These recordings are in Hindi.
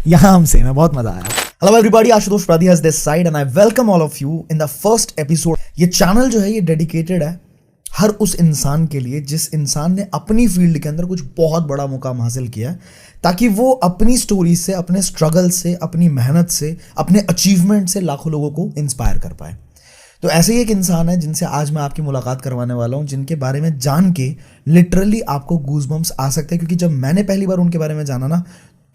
यहाँ हमसे मैं बहुत मजा आया। Hello everybody, Ashutosh Pradi has this side and I welcome all of you in the first episode. ये चैनल जो है ये डेडिकेटेड है हर उस इंसान के लिए जिस इंसान ने अपनी फील्ड के अंदर कुछ बहुत बड़ा मुकाम हासिल किया है, ताकि वो अपनी स्टोरी से, अपने स्ट्रगल से, अपनी मेहनत से, अपने अचीवमेंट से लाखों लोगों को इंस्पायर कर पाए। तो ऐसे ही एक इंसान है जिनसे आज मैं आपकी मुलाकात करवाने वाला हूँ, जिनके बारे में जान के लिटरली आपको गूज़बम्प्स आ सकते हैं। क्योंकि जब मैंने पहली बार उनके बारे में जाना ना,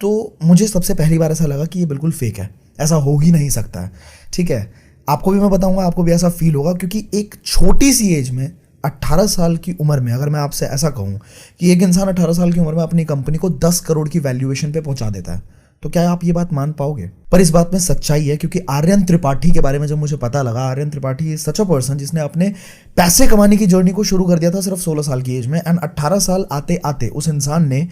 तो मुझे सबसे पहली बार ऐसा लगा कि ये बिल्कुल फेक है, ऐसा हो ही नहीं सकता है। ठीक है, आपको भी मैं बताऊंगा, आपको भी ऐसा फील होगा। क्योंकि एक छोटी सी एज में 18 साल की उम्र में अगर मैं आपसे ऐसा कहूँ कि एक इंसान 18 साल की उम्र में अपनी कंपनी को 10 करोड़ की वैल्यूएशन पे पहुंचा देता है, तो क्या आप ये बात मान पाओगे? पर इस बात में सच्चाई है, क्योंकि आर्यन त्रिपाठी के बारे में जब मुझे पता लगा, Aryan Tripathi is such a person जिसने अपने पैसे कमाने की जर्नी को शुरू कर दिया था सिर्फ 16 साल की एज में। एंड 18 साल आते आते उस इंसान ने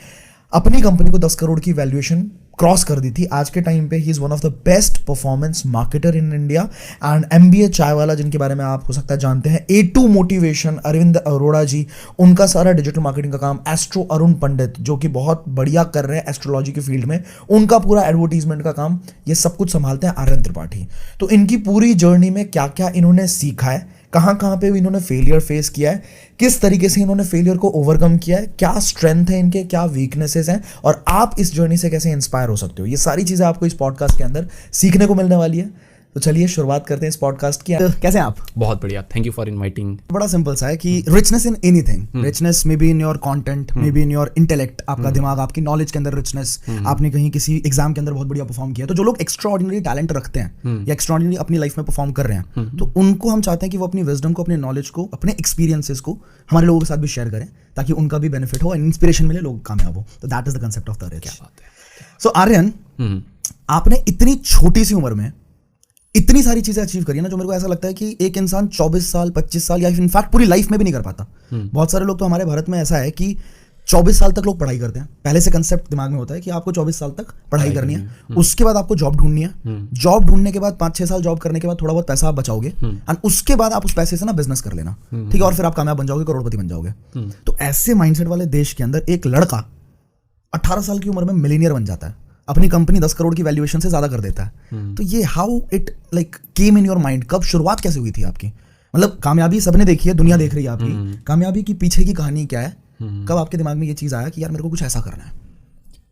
अपनी कंपनी को 10 करोड़ की वैल्यूएशन क्रॉस कर दी थी। आज के टाइम पे he is one of the best performance marketer in India. And MBA चाय वाला, जिनके बारे में आप हो सकता है जानते हैं, A2 मोटिवेशन, अरविंद अरोड़ा जी, उनका सारा डिजिटल मार्केटिंग का काम, एस्ट्रो अरुण पंडित जो कि बहुत बढ़िया कर रहे हैं एस्ट्रोलॉजी की फील्ड में, उनका पूरा एडवर्टीजमेंट का काम, ये सब कुछ संभालते हैं आर्यन त्रिपाठी। तो इनकी पूरी जर्नी में क्या क्या इन्होंने सीखा है, कहाँ कहाँ पे इन्होंने फेलियर फेस किया है, किस तरीके से इन्होंने फेलियर को ओवरकम किया है, क्या स्ट्रेंथ है इनके, क्या वीकनेसेस हैं, और आप इस जर्नी से कैसे इंस्पायर हो सकते हो, ये सारी चीज़ें आपको इस पॉडकास्ट के अंदर सीखने को मिलने वाली है। तो चलिए शुरुआत करते हैं इस पॉडकास्ट की। तो कैसे हैं आप? बहुत बढ़िया, थैंक यू फॉर इनवाइटिंग। बड़ा सिंपल सा है कि richness in anything, richness may be in your content, may be in your intellect, आपका दिमाग, आपकी नॉलेज के अंदर रिचनेस, आपने कहीं किसी एग्जाम के अंदर बहुत बढ़िया परफॉर्म किया। तो जो लोग एक्स्ट्रा ऑर्डिनरी टैलेंट रखते हैं या एक्स्ट्रा ऑर्डिनरी अपनी लाइफ में परफॉर्म कर रहे हैं, तो उनको हम चाहते हैं कि वो अपनी विजडम को, अपने नॉलेज को, अपने एक्सपीरियंसेस को हमारे लोगों के साथ भी शेयर करें, ताकि उनका भी बेनिफिट हो, इंस्पिरेशन मिले, लोग कामयाब हो। तो that is the concept of the rich. So Aryan, आपने इतनी छोटी सी उम्र में इतनी सारी चीजें अचीव करी है ना, जो मेरे को ऐसा लगता है कि एक इंसान 24 साल 25 साल या इनफैक्ट पूरी लाइफ में भी नहीं कर पाता। बहुत सारे लोग तो हमारे भारत में ऐसा है कि 24 साल तक लोग पढ़ाई करते हैं। पहले से कंसेप्ट दिमाग में होता है कि आपको 24 साल तक पढ़ाई करनी है, उसके बाद आपको जॉब ढूंढनी है, जॉब ढूंढने के बाद 5-6 साल जॉब करने के बाद थोड़ा बहुत पैसा आप बचाओगे, एंड उसके बाद आप उस पैसे से ना बिजनेस कर लेना, ठीक है, और फिर आप कामयाब बन जाओगे, करोड़पति बन जाओगे। तो ऐसे माइंडसेट वाले देश के अंदर एक लड़का 18 साल की उम्र में मिलीनियर बन जाता है, अपनी कंपनी 10 करोड़ की वैल्यूएशन से ज्यादा कर देता है। तो ये how it like came in your mind? कब शुरुआत कैसे हुई थी आपकी? मतलब कामयाबी सबने देखी है, दुनिया देख रही है आपकी, कामयाबी की पीछे की कहानी क्या है? कब आपके दिमाग में ये चीज़ आया कि यार मेरे को कुछ ऐसा करना है?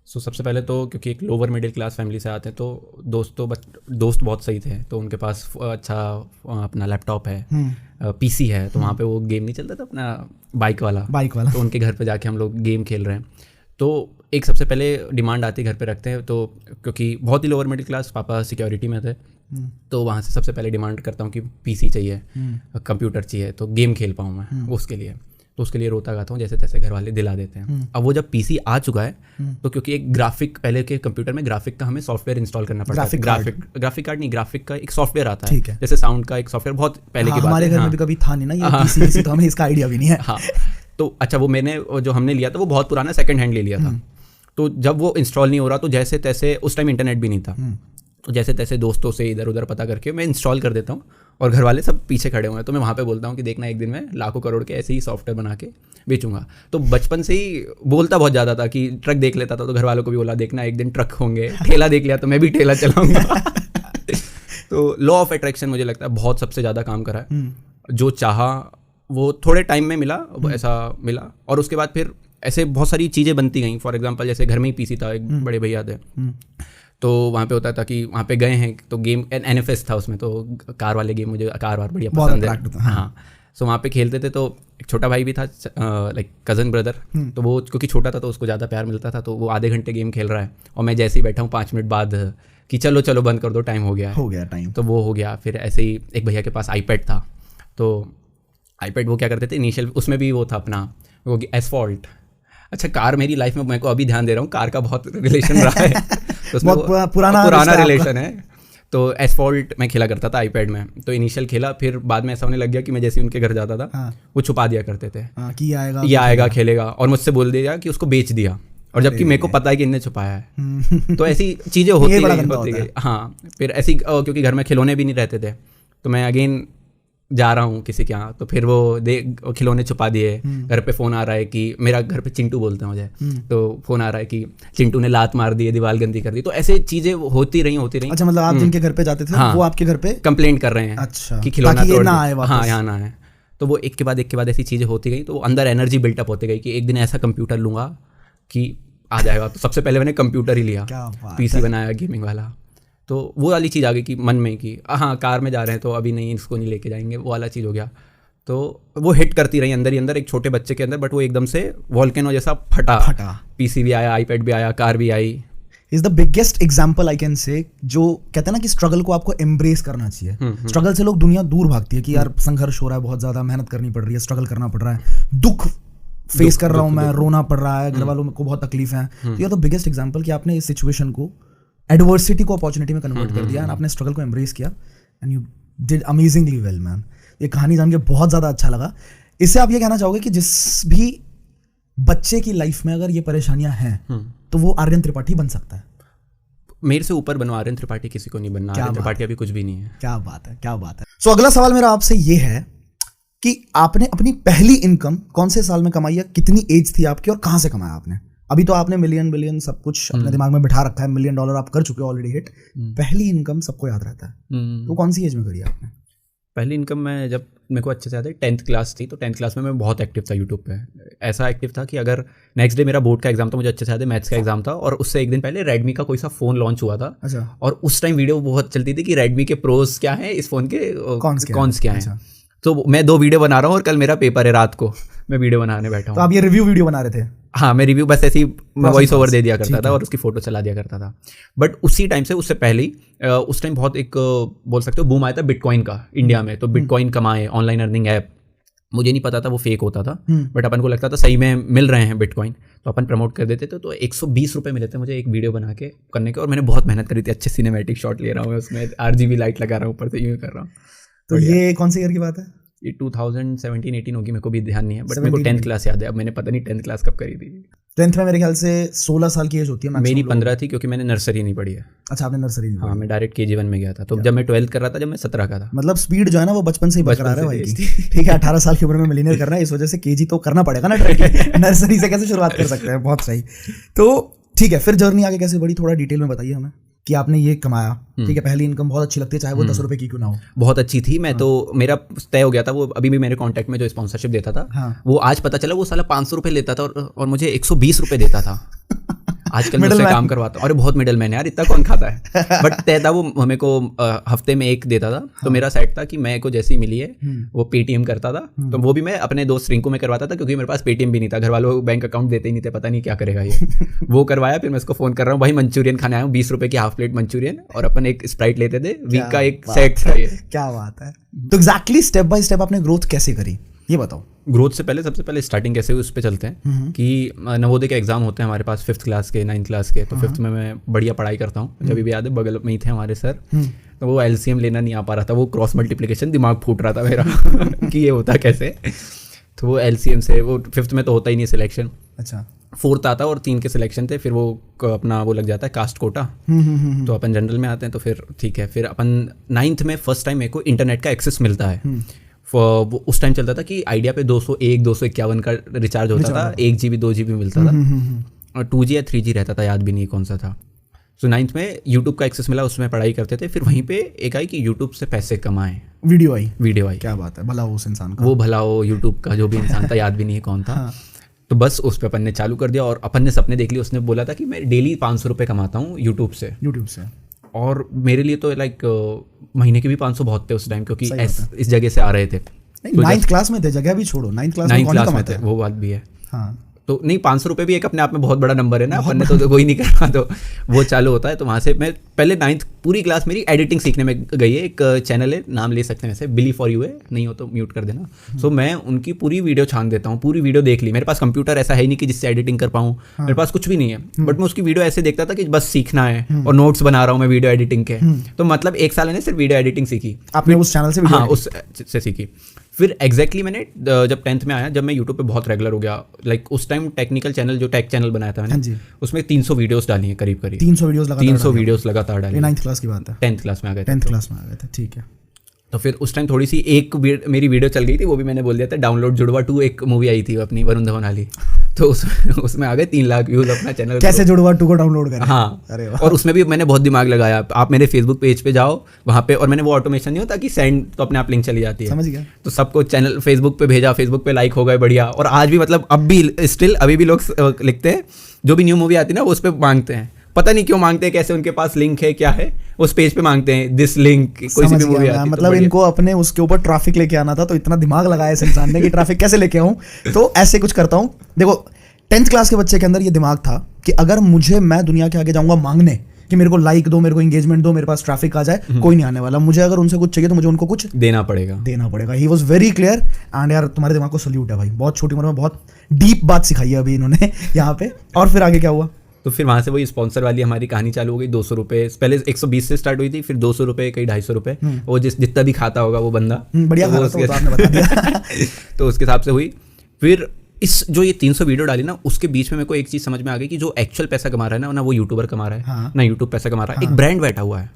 सबसे पहले तो क्योंकि एक लोअर मिडिल क्लास फैमिली से आते हैं, तो दोस्त बहुत सही थे, तो उनके पास अच्छा अपना लैपटॉप है, PC है, तो वहाँ पे वो गेम नहीं चलता था अपना बाइक वाला, तो उनके घर पे जाके हम लोग गेम खेल रहे हैं। तो एक सबसे पहले डिमांड आती है, घर पे रखते हैं, तो क्योंकि बहुत ही लोअर मिडिल क्लास, पापा सिक्योरिटी में थे, तो वहाँ से सबसे पहले डिमांड करता हूँ कि PC चाहिए, कंप्यूटर चाहिए, तो गेम खेल पाऊँ मैं उसके लिए। तो उसके लिए रोता गाता हूँ, जैसे तैसे घर वाले दिला देते हैं। अब वो जब PC आ चुका है, तो क्योंकि एक ग्राफिक, पहले के कंप्यूटर में ग्राफिक का हमें सॉफ्टवेयर इंस्टॉल करना पड़ता है। ग्राफिक कार्ड नहीं, ग्राफिक का एक सॉफ्टवेयर आता है, जैसे साउंड का एक सॉफ्टवेयर, बहुत पहले की बात है। हमारे घर में भी कभी था नहीं ना ये PC, तो हमें इसका आइडिया भी नहीं है। हाँ, तो अच्छा, वो जो हमने लिया था वो बहुत पुराना सेकंड हैंड ले लिया था। तो जब वो इंस्टॉल नहीं हो रहा, तो जैसे तैसे, उस टाइम इंटरनेट भी नहीं था, तो जैसे तैसे दोस्तों से इधर उधर पता करके मैं इंस्टॉल कर देता हूँ, और घर वाले सब पीछे खड़े हुए हैं। तो मैं वहाँ पे बोलता हूँ कि देखना, एक दिन मैं लाखों करोड़ के ऐसे ही सॉफ्टवेयर बना के बेचूंगा। तो बचपन से ही बोलता बहुत ज़्यादा था कि ट्रक देख लेता था, तो घर वालों को भी बोला देखना एक दिन ट्रक होंगे, ठेला देख लिया तो मैं भी ठेला चलाऊंगा। तो लॉ ऑफ अट्रैक्शन मुझे लगता है बहुत सबसे ज़्यादा काम करा है। जो चाहा वो थोड़े टाइम में मिला, ऐसा मिला, और उसके बाद फिर ऐसे बहुत सारी चीज़ें बनती गई। फॉर एग्जांपल, जैसे घर में ही PC था, एक बड़े भैया थे, तो वहाँ पे होता था कि वहाँ पे गए हैं तो गेम NFS था उसमें, तो कार वाले गेम, मुझे कार वार बढ़िया पसंद है। हाँ, सो वहाँ पे खेलते थे। तो एक छोटा भाई भी था, लाइक कज़न ब्रदर, तो वो क्योंकि छोटा था तो उसको ज़्यादा प्यार मिलता था, तो वो आधे घंटे गेम खेल रहा है, और मैं जैसे ही बैठा हूँ 5 मिनट बाद कि चलो चलो बंद कर दो, टाइम हो गया टाइम, तो वो हो गया। फिर ऐसे ही एक भैया के पास iPad था, तो iPad वो क्या करते थे इनिशियल, उसमें भी वो था अपना वो एसफॉल्ट। अच्छा, कार मेरी लाइफ में, मैं को अभी ध्यान दे रहा हूँ, कार का बहुत रिलेशन रहा है, तो उसमें पुराना रिलेशन है। तो एसफॉल्ट मैं खेला करता था iPad में, तो इनिशियल खेला, फिर बाद में ऐसा होने लग गया कि मैं जैसे उनके घर जाता था, वो छुपा दिया करते थे कि ये आएगा खेलेगा, और मुझसे बोल दिया कि उसको बेच दिया, और जबकि मेरे को पता है कि इनने छुपाया है। तो ऐसी चीज़ें होती गई। हाँ, फिर ऐसी, क्योंकि घर में खिलौने भी नहीं रहते थे, तो मैं अगेन जा रहा हूँ किसी के यहाँ, तो फिर वो खिलौने छुपा दिए, घर पे फ़ोन आ रहा है कि मेरा घर पे चिंटू बोलते हैं मुझे, तो फ़ोन आ रहा है कि चिंटू ने लात मार दी है, दीवार गंदी कर दी। तो ऐसे चीज़ें होती रही। अच्छा, मतलब आप जिनके घर पे जाते थे वो आपके घर पे कंप्लेंट कर रहे हैं, अच्छा, कि खिलौना तोड़ ना आए वापस। हाँ, यहाँ ना आए। तो वो एक के बाद ऐसी चीज़ें होती गई, तो अंदर एनर्जी बिल्टअप होती गई कि एक दिन ऐसा कंप्यूटर लूँगा कि आ जाएगा। तो सबसे पहले मैंने कंप्यूटर ही लिया, पीसी बनाया गेमिंग वाला। तो वो वाली चीज़ आ गई कि मन में कि हाँ कार में जा रहे हैं तो अभी नहीं, इसको नहीं लेके जाएंगे, वो वाला चीज़ हो गया। तो वो हिट करती रही अंदर ही अंदर एक छोटे बच्चे के अंदर, बट वो एकदम से वॉल्केनो जैसा फटा। पीसी भी आया, आईपैड भी आया, कार भी आई। Is the biggest example I can say, जो कहते हैं ना कि स्ट्रगल को आपको एम्ब्रेस करना चाहिए। स्ट्रगल से लोग दुनिया दूर भागती है कि यार संघर्ष हो रहा है, बहुत ज्यादा मेहनत करनी पड़ रही है, स्ट्रगल करना पड़ रहा है, दुख फेस कर रहा हूँ मैं, रोना पड़ रहा है, घर वालों को बहुत तकलीफ है। तो ये तो बिगेस्ट एग्जाम्पल कि आपने इस सिचुएशन को, एडवर्सिटी को अपॉर्चुनिटी में कन्वर्ट कर दिया, आपने स्ट्रगल को एम्ब्रेस किया and you did amazingly well man. ये कहानी जान के बहुत ज़्यादा अच्छा लगा। इससे आप ये कहना चाहोगे कि जिस भी बच्चे की लाइफ में अगर ये परेशानियां हैं तो वो आर्यन त्रिपाठी बन सकता है? मेरे से ऊपर बनो, आर्यन त्रिपाठी किसी को नहीं बनना। आर्यन त्रिपाठी अभी कुछ भी नहीं है। क्या बात है, क्या बात है। सो अगला सवाल मेरा आपसे ये है कि आपने अपनी पहली इनकम कौन से साल में कमाई है, कितनी एज थी आपकी और कहाँ से कमाया आपने? अभी तो आपने मिलियन बिलियन सब कुछ अपने दिमाग में बिठा रखा है, $1 मिलियन आप कर चुके हो ऑलरेडी हिट। पहली इनकम सबको याद रहता है, तो कौन सी एज में करी आपने? पहली इनकम मैं, जब मेरे को अच्छे से याद है 10th क्लास थी, तो 10th क्लास में मैं बहुत एक्टिव था यूट्यूब पे। ऐसा एक्टिव था कि अगर नेक्स्ट डे मेरा बोर्ड का एग्जाम था, मुझे अच्छे से याद है मैथ्स का एग्जाम था, और उससे एक दिन पहले रेडमी का कोई सा फ़ोन लॉन्च हुआ था। अच्छा। और उस टाइम वीडियो बहुत चलती थी कि रेडमी के प्रोज क्या हैं, इस फ़ोन के कॉन्स क्या हैं। तो मैं 2 वीडियो बना रहा हूँ और कल मेरा पेपर है, रात को मैं वीडियो बनाने बैठा हूँ। तो आप ये रिव्यू वीडियो बना रहे थे? हाँ, मैं रिव्यू बस ऐसे ही वॉइस ओवर दे दिया करता था और उसकी फोटो चला दिया करता था। बट उसी टाइम से, उससे पहले ही उस टाइम बहुत एक बोल सकते हो बूम आया था बिटकॉइन का इंडिया में। तो बिटकॉइन कमाए, ऑनलाइन अर्निंग ऐप, मुझे नहीं पता था वो फेक होता था, बट अपन को लगता था सही में मिल रहे हैं बिटकॉइन, तो अपन प्रमोट कर देते थे। तो 120 रुपये मिले थे मुझे एक वीडियो बना के करने के, और मैंने बहुत मेहनत करी थी, अच्छे सिनेमैटिक शॉट ले रहा हूँ उसमें, RGB लाइट लगा रहा हूँ ऊपर से, यूँ कर रहा हूँ। तो ये कौन से ईयर की बात है? ये 2017-18 होगी, मेरे को भी ध्यान नहीं है, बट मेरे को 10th क्लास याद है। अब मैंने पता नहीं 10th क्लास कब करी थी। 10th में मेरे ख्याल से 16 साल की एज होती है। मेरी 15 थी, क्योंकि मैंने नर्सरी नहीं पढ़ी है। अच्छा, आपने नर्सरी नहीं? हाँ, मैं डायरेक्ट KG1 में गया था। तो जब मैं 12th कर रहा था, जब मैं 17 का था। मतलब स्पीड जो है ना वो बचपन से ही बरकरार है भाई की। ठीक है, 18 साल की उम्र में मिलियनेयर करना है, इस वजह से KG तो करना पड़ेगा ना ट्रैक। नर्सरी से कैसे शुरुआत कर सकते हैं? बहुत सही। तो ठीक है, फिर जर्नी आगे कैसे बढ़ी, थोड़ा डिटेल में बताइए हमें कि आपने ये कमाया। ठीक है, पहली इनकम बहुत अच्छी लगती है, चाहे वो 10 रुपए की क्यों ना हो। बहुत अच्छी थी। मैं तो, मेरा तय हो गया था। वो अभी भी मेरे कांटेक्ट में जो स्पॉन्सरशिप देता था, वो आज पता चला वो साला 500 रुपये लेता था और मुझे 120 रुपये देता था। आजकल मैं उससे काम करवाता हूँ। अरे बहुत मिडल मैन है यार, इतना कौन खाता है। बट तय था वो मेरे को हफ्ते में एक देता था। तो मेरा सेट था कि मैं को जैसी मिली है वो पेटीएम करता था। तो वो भी मैं अपने दोस्त रिंकू में करवाता था, क्योंकि मेरे पास पेटीएम भी नहीं था, घर वालों बैंक अकाउंट देते ही नहीं थे, पता नहीं क्या करेगा ये। वो करवाया, फिर मैं उसको फ़ोन कर रहा हूँ, भाई मंचूरियन खाने आया हूँ, 20 रुपये की हाफ प्लेट मंचूरियन, और अपन एक स्प्राइट लेते थे, वीक का एक सेट था ये। क्या बात है। तो एग्जैक्टली स्टेप बाय स्टेप आपने ग्रोथ कैसे करी, ये बताओ। ग्रोथ से पहले, सबसे पहले स्टार्टिंग कैसे हुई उस पर चलते हैं। कि नवोदय के एग्जाम होते हैं हमारे पास 5th क्लास के, 9th क्लास के। तो 5th में मैं बढ़िया पढ़ाई करता हूँ। जब भी याद है, बगल में ही थे हमारे सर, तो वो LCM लेना नहीं आ पा रहा था, वो क्रॉस मल्टीप्लिकेशन दिमाग फूट रहा था मेरा कि ये होता कैसे। तो वो LCM से, वो 5th में तो होता ही नहीं सिलेक्शन। अच्छा। 4th आता और 3 के सिलेक्शन थे, फिर वो अपना वो लग जाता है कास्ट कोटा। तो अपन जनरल में आते हैं, तो फिर ठीक है। फिर अपन 9th में फर्स्ट टाइम मेरे को इंटरनेट का एक्सेस मिलता है। वो उस टाइम चलता था कि आइडिया पे 251 का रिचार्ज होता था, 1 GB 2 GB मिलता था, और 2G या 3G रहता था, याद भी नहीं कौन सा था। तो 9th में यूट्यूब का एक्सेस मिला, उसमें पढ़ाई करते थे। फिर वहीं पे एक आई कि यूट्यूब से पैसे कमाएं, वीडियो आई। क्या बात है, भला हो उस इंसान का। वो भला हो यूट्यूब का जो भी इंसान था, याद भी नहीं है कौन था। तो बस उस पर अपन ने चालू कर दिया, और अपन ने सपने देख लिए। उसने बोला था कि मैं डेली 500 रुपये कमाता हूँ यूट्यूब से। और मेरे लिए तो लाइक महीने के भी 500 बहुत थे उस टाइम, क्योंकि इस जगह से आ रहे थे। 9th क्लास में थे, जगह भी छोड़ो, 9th क्लास में थे, वो बात भी है। हाँ। तो नहीं, 500 रुपये भी एक अपने आप में बहुत बड़ा नंबर है ना, अपन ने तो कोई नहीं करा। तो वो चालू होता है। तो वहाँ से मैं पहले 9th पूरी क्लास मेरी एडिटिंग सीखने में गई है। एक चैनल है, नाम ले सकते हैं वैसे, बिली फॉर यू है, नहीं हो तो म्यूट कर देना। सो मैं उनकी पूरी वीडियो छान देता हूँ, पूरी वीडियो देख ली। मेरे पास कंप्यूटर ऐसा है नहीं कि जिससे एडिटिंग कर पाऊँ, मेरे पास कुछ भी नहीं है, बट मैं उसकी वीडियो ऐसे देखता था कि बस सीखना है, और नोट्स बना रहा हूँ मैं वीडियो एडिटिंग के। तो मतलब 1 साल मैंने सिर्फ वीडियो एडिटिंग सीखी। आपने उस चैनल से? हाँ, उससे सीखी। फिर एग्जैक्टली मैंने जब 10th में आया, जब मैं यूट्यूब पे बहुत रेगुलर हो गया, लाइक उस टाइम टेक्निकल चैनल, जो टेक चैनल बनाया था मैंने, उसमें 300 वीडियोस डाली हैं करीब 300 वीडियोस लगातार 300 वीडियोस लगातार डाली। 9th क्लास की बात है। 10th क्लास में आ गए थे। 10th क्लास में आ गए थे, ठीक है। तो फिर उस टाइम थोड़ी सी मेरी वीडियो चल गई थी, वो भी मैंने बोल दिया था, डाउनलोड जुड़वा 2 एक मूवी आई थी अपनी वरुण धवन वाली, तो उसमें आ गए 3 लाख व्यूज अपना चैनल। कैसे जुड़वा 2 को डाउनलोड करें? हाँ, अरे वाह। और उसमें भी मैंने बहुत दिमाग लगाया। आप मेरे फेसबुक पेज पे जाओ वहाँ पे, और मैंने वो ऑटोमेशन नहीं होता कि सेंड तो अपने आप लिंक चली जाती है, समझ गया। तो सबको चैनल फेसबुक पे भेजा, फेसबुक पे लाइक हो गए, बढ़िया। और आज भी मतलब अब भी स्टिल अभी भी लोग लिखते हैं, जो भी न्यू मूवी आती है ना वो उस पर मांगते हैं, पता नहीं क्यों मांगते हैं, कैसे उनके पास लिंक है क्या है, उस पेज पे मांगते हैं दिस लिंक, कोई सी भी मूवी आती है। मतलब इनको अपने उसके ऊपर ट्रैफिक लेके आना था, तो इतना दिमाग लगाया इस इंसान ने कि ट्रैफिक कैसे लेके आऊं, तो ऐसे कुछ करता हूं। देखो 10th क्लास के बच्चे के अंदर ये दिमाग था कि अगर मैं दुनिया के आगे जाऊंगा मांगने कि मेरे को लाइक दो, मेरे को एंगेजमेंट दो, मेरे पास ट्रैफिक आ जाए, कोई नहीं आने वाला। मुझे अगर उनसे कुछ चाहिए तो मुझे उनको कुछ देना पड़ेगा। He was very clear. And यार तुम्हारे दिमाग को सल्यूट है भाई, बहुत छोटी उम्र में बहुत डीप बात सिखाई है अभी इन्होंने यहाँ पे। और फिर आगे क्या हुआ? तो फिर वहाँ से वही स्पॉन्सर वाली हमारी कहानी चालू हो गई। 200 रुपये पहले 120 से स्टार्ट हुई थी, फिर 200 रुपये, कहीं 250 रुपये, वो जितना भी खाता होगा वो बंदा बढ़िया खा रहा था, वो तो आपने बता दिया। तो उसके हिसाब से हुई। फिर इस जो ये 300 वीडियो डाली ना, उसके बीच में मेरे को एक चीज समझ में आ गई कि जो एक्चुअल पैसा कमा रहा है ना वो यूट्यूबर कमा रहा है, हाँ। ना यूट्यूब पैसा कमा रहा है, एक ब्रांड बैठा हुआ है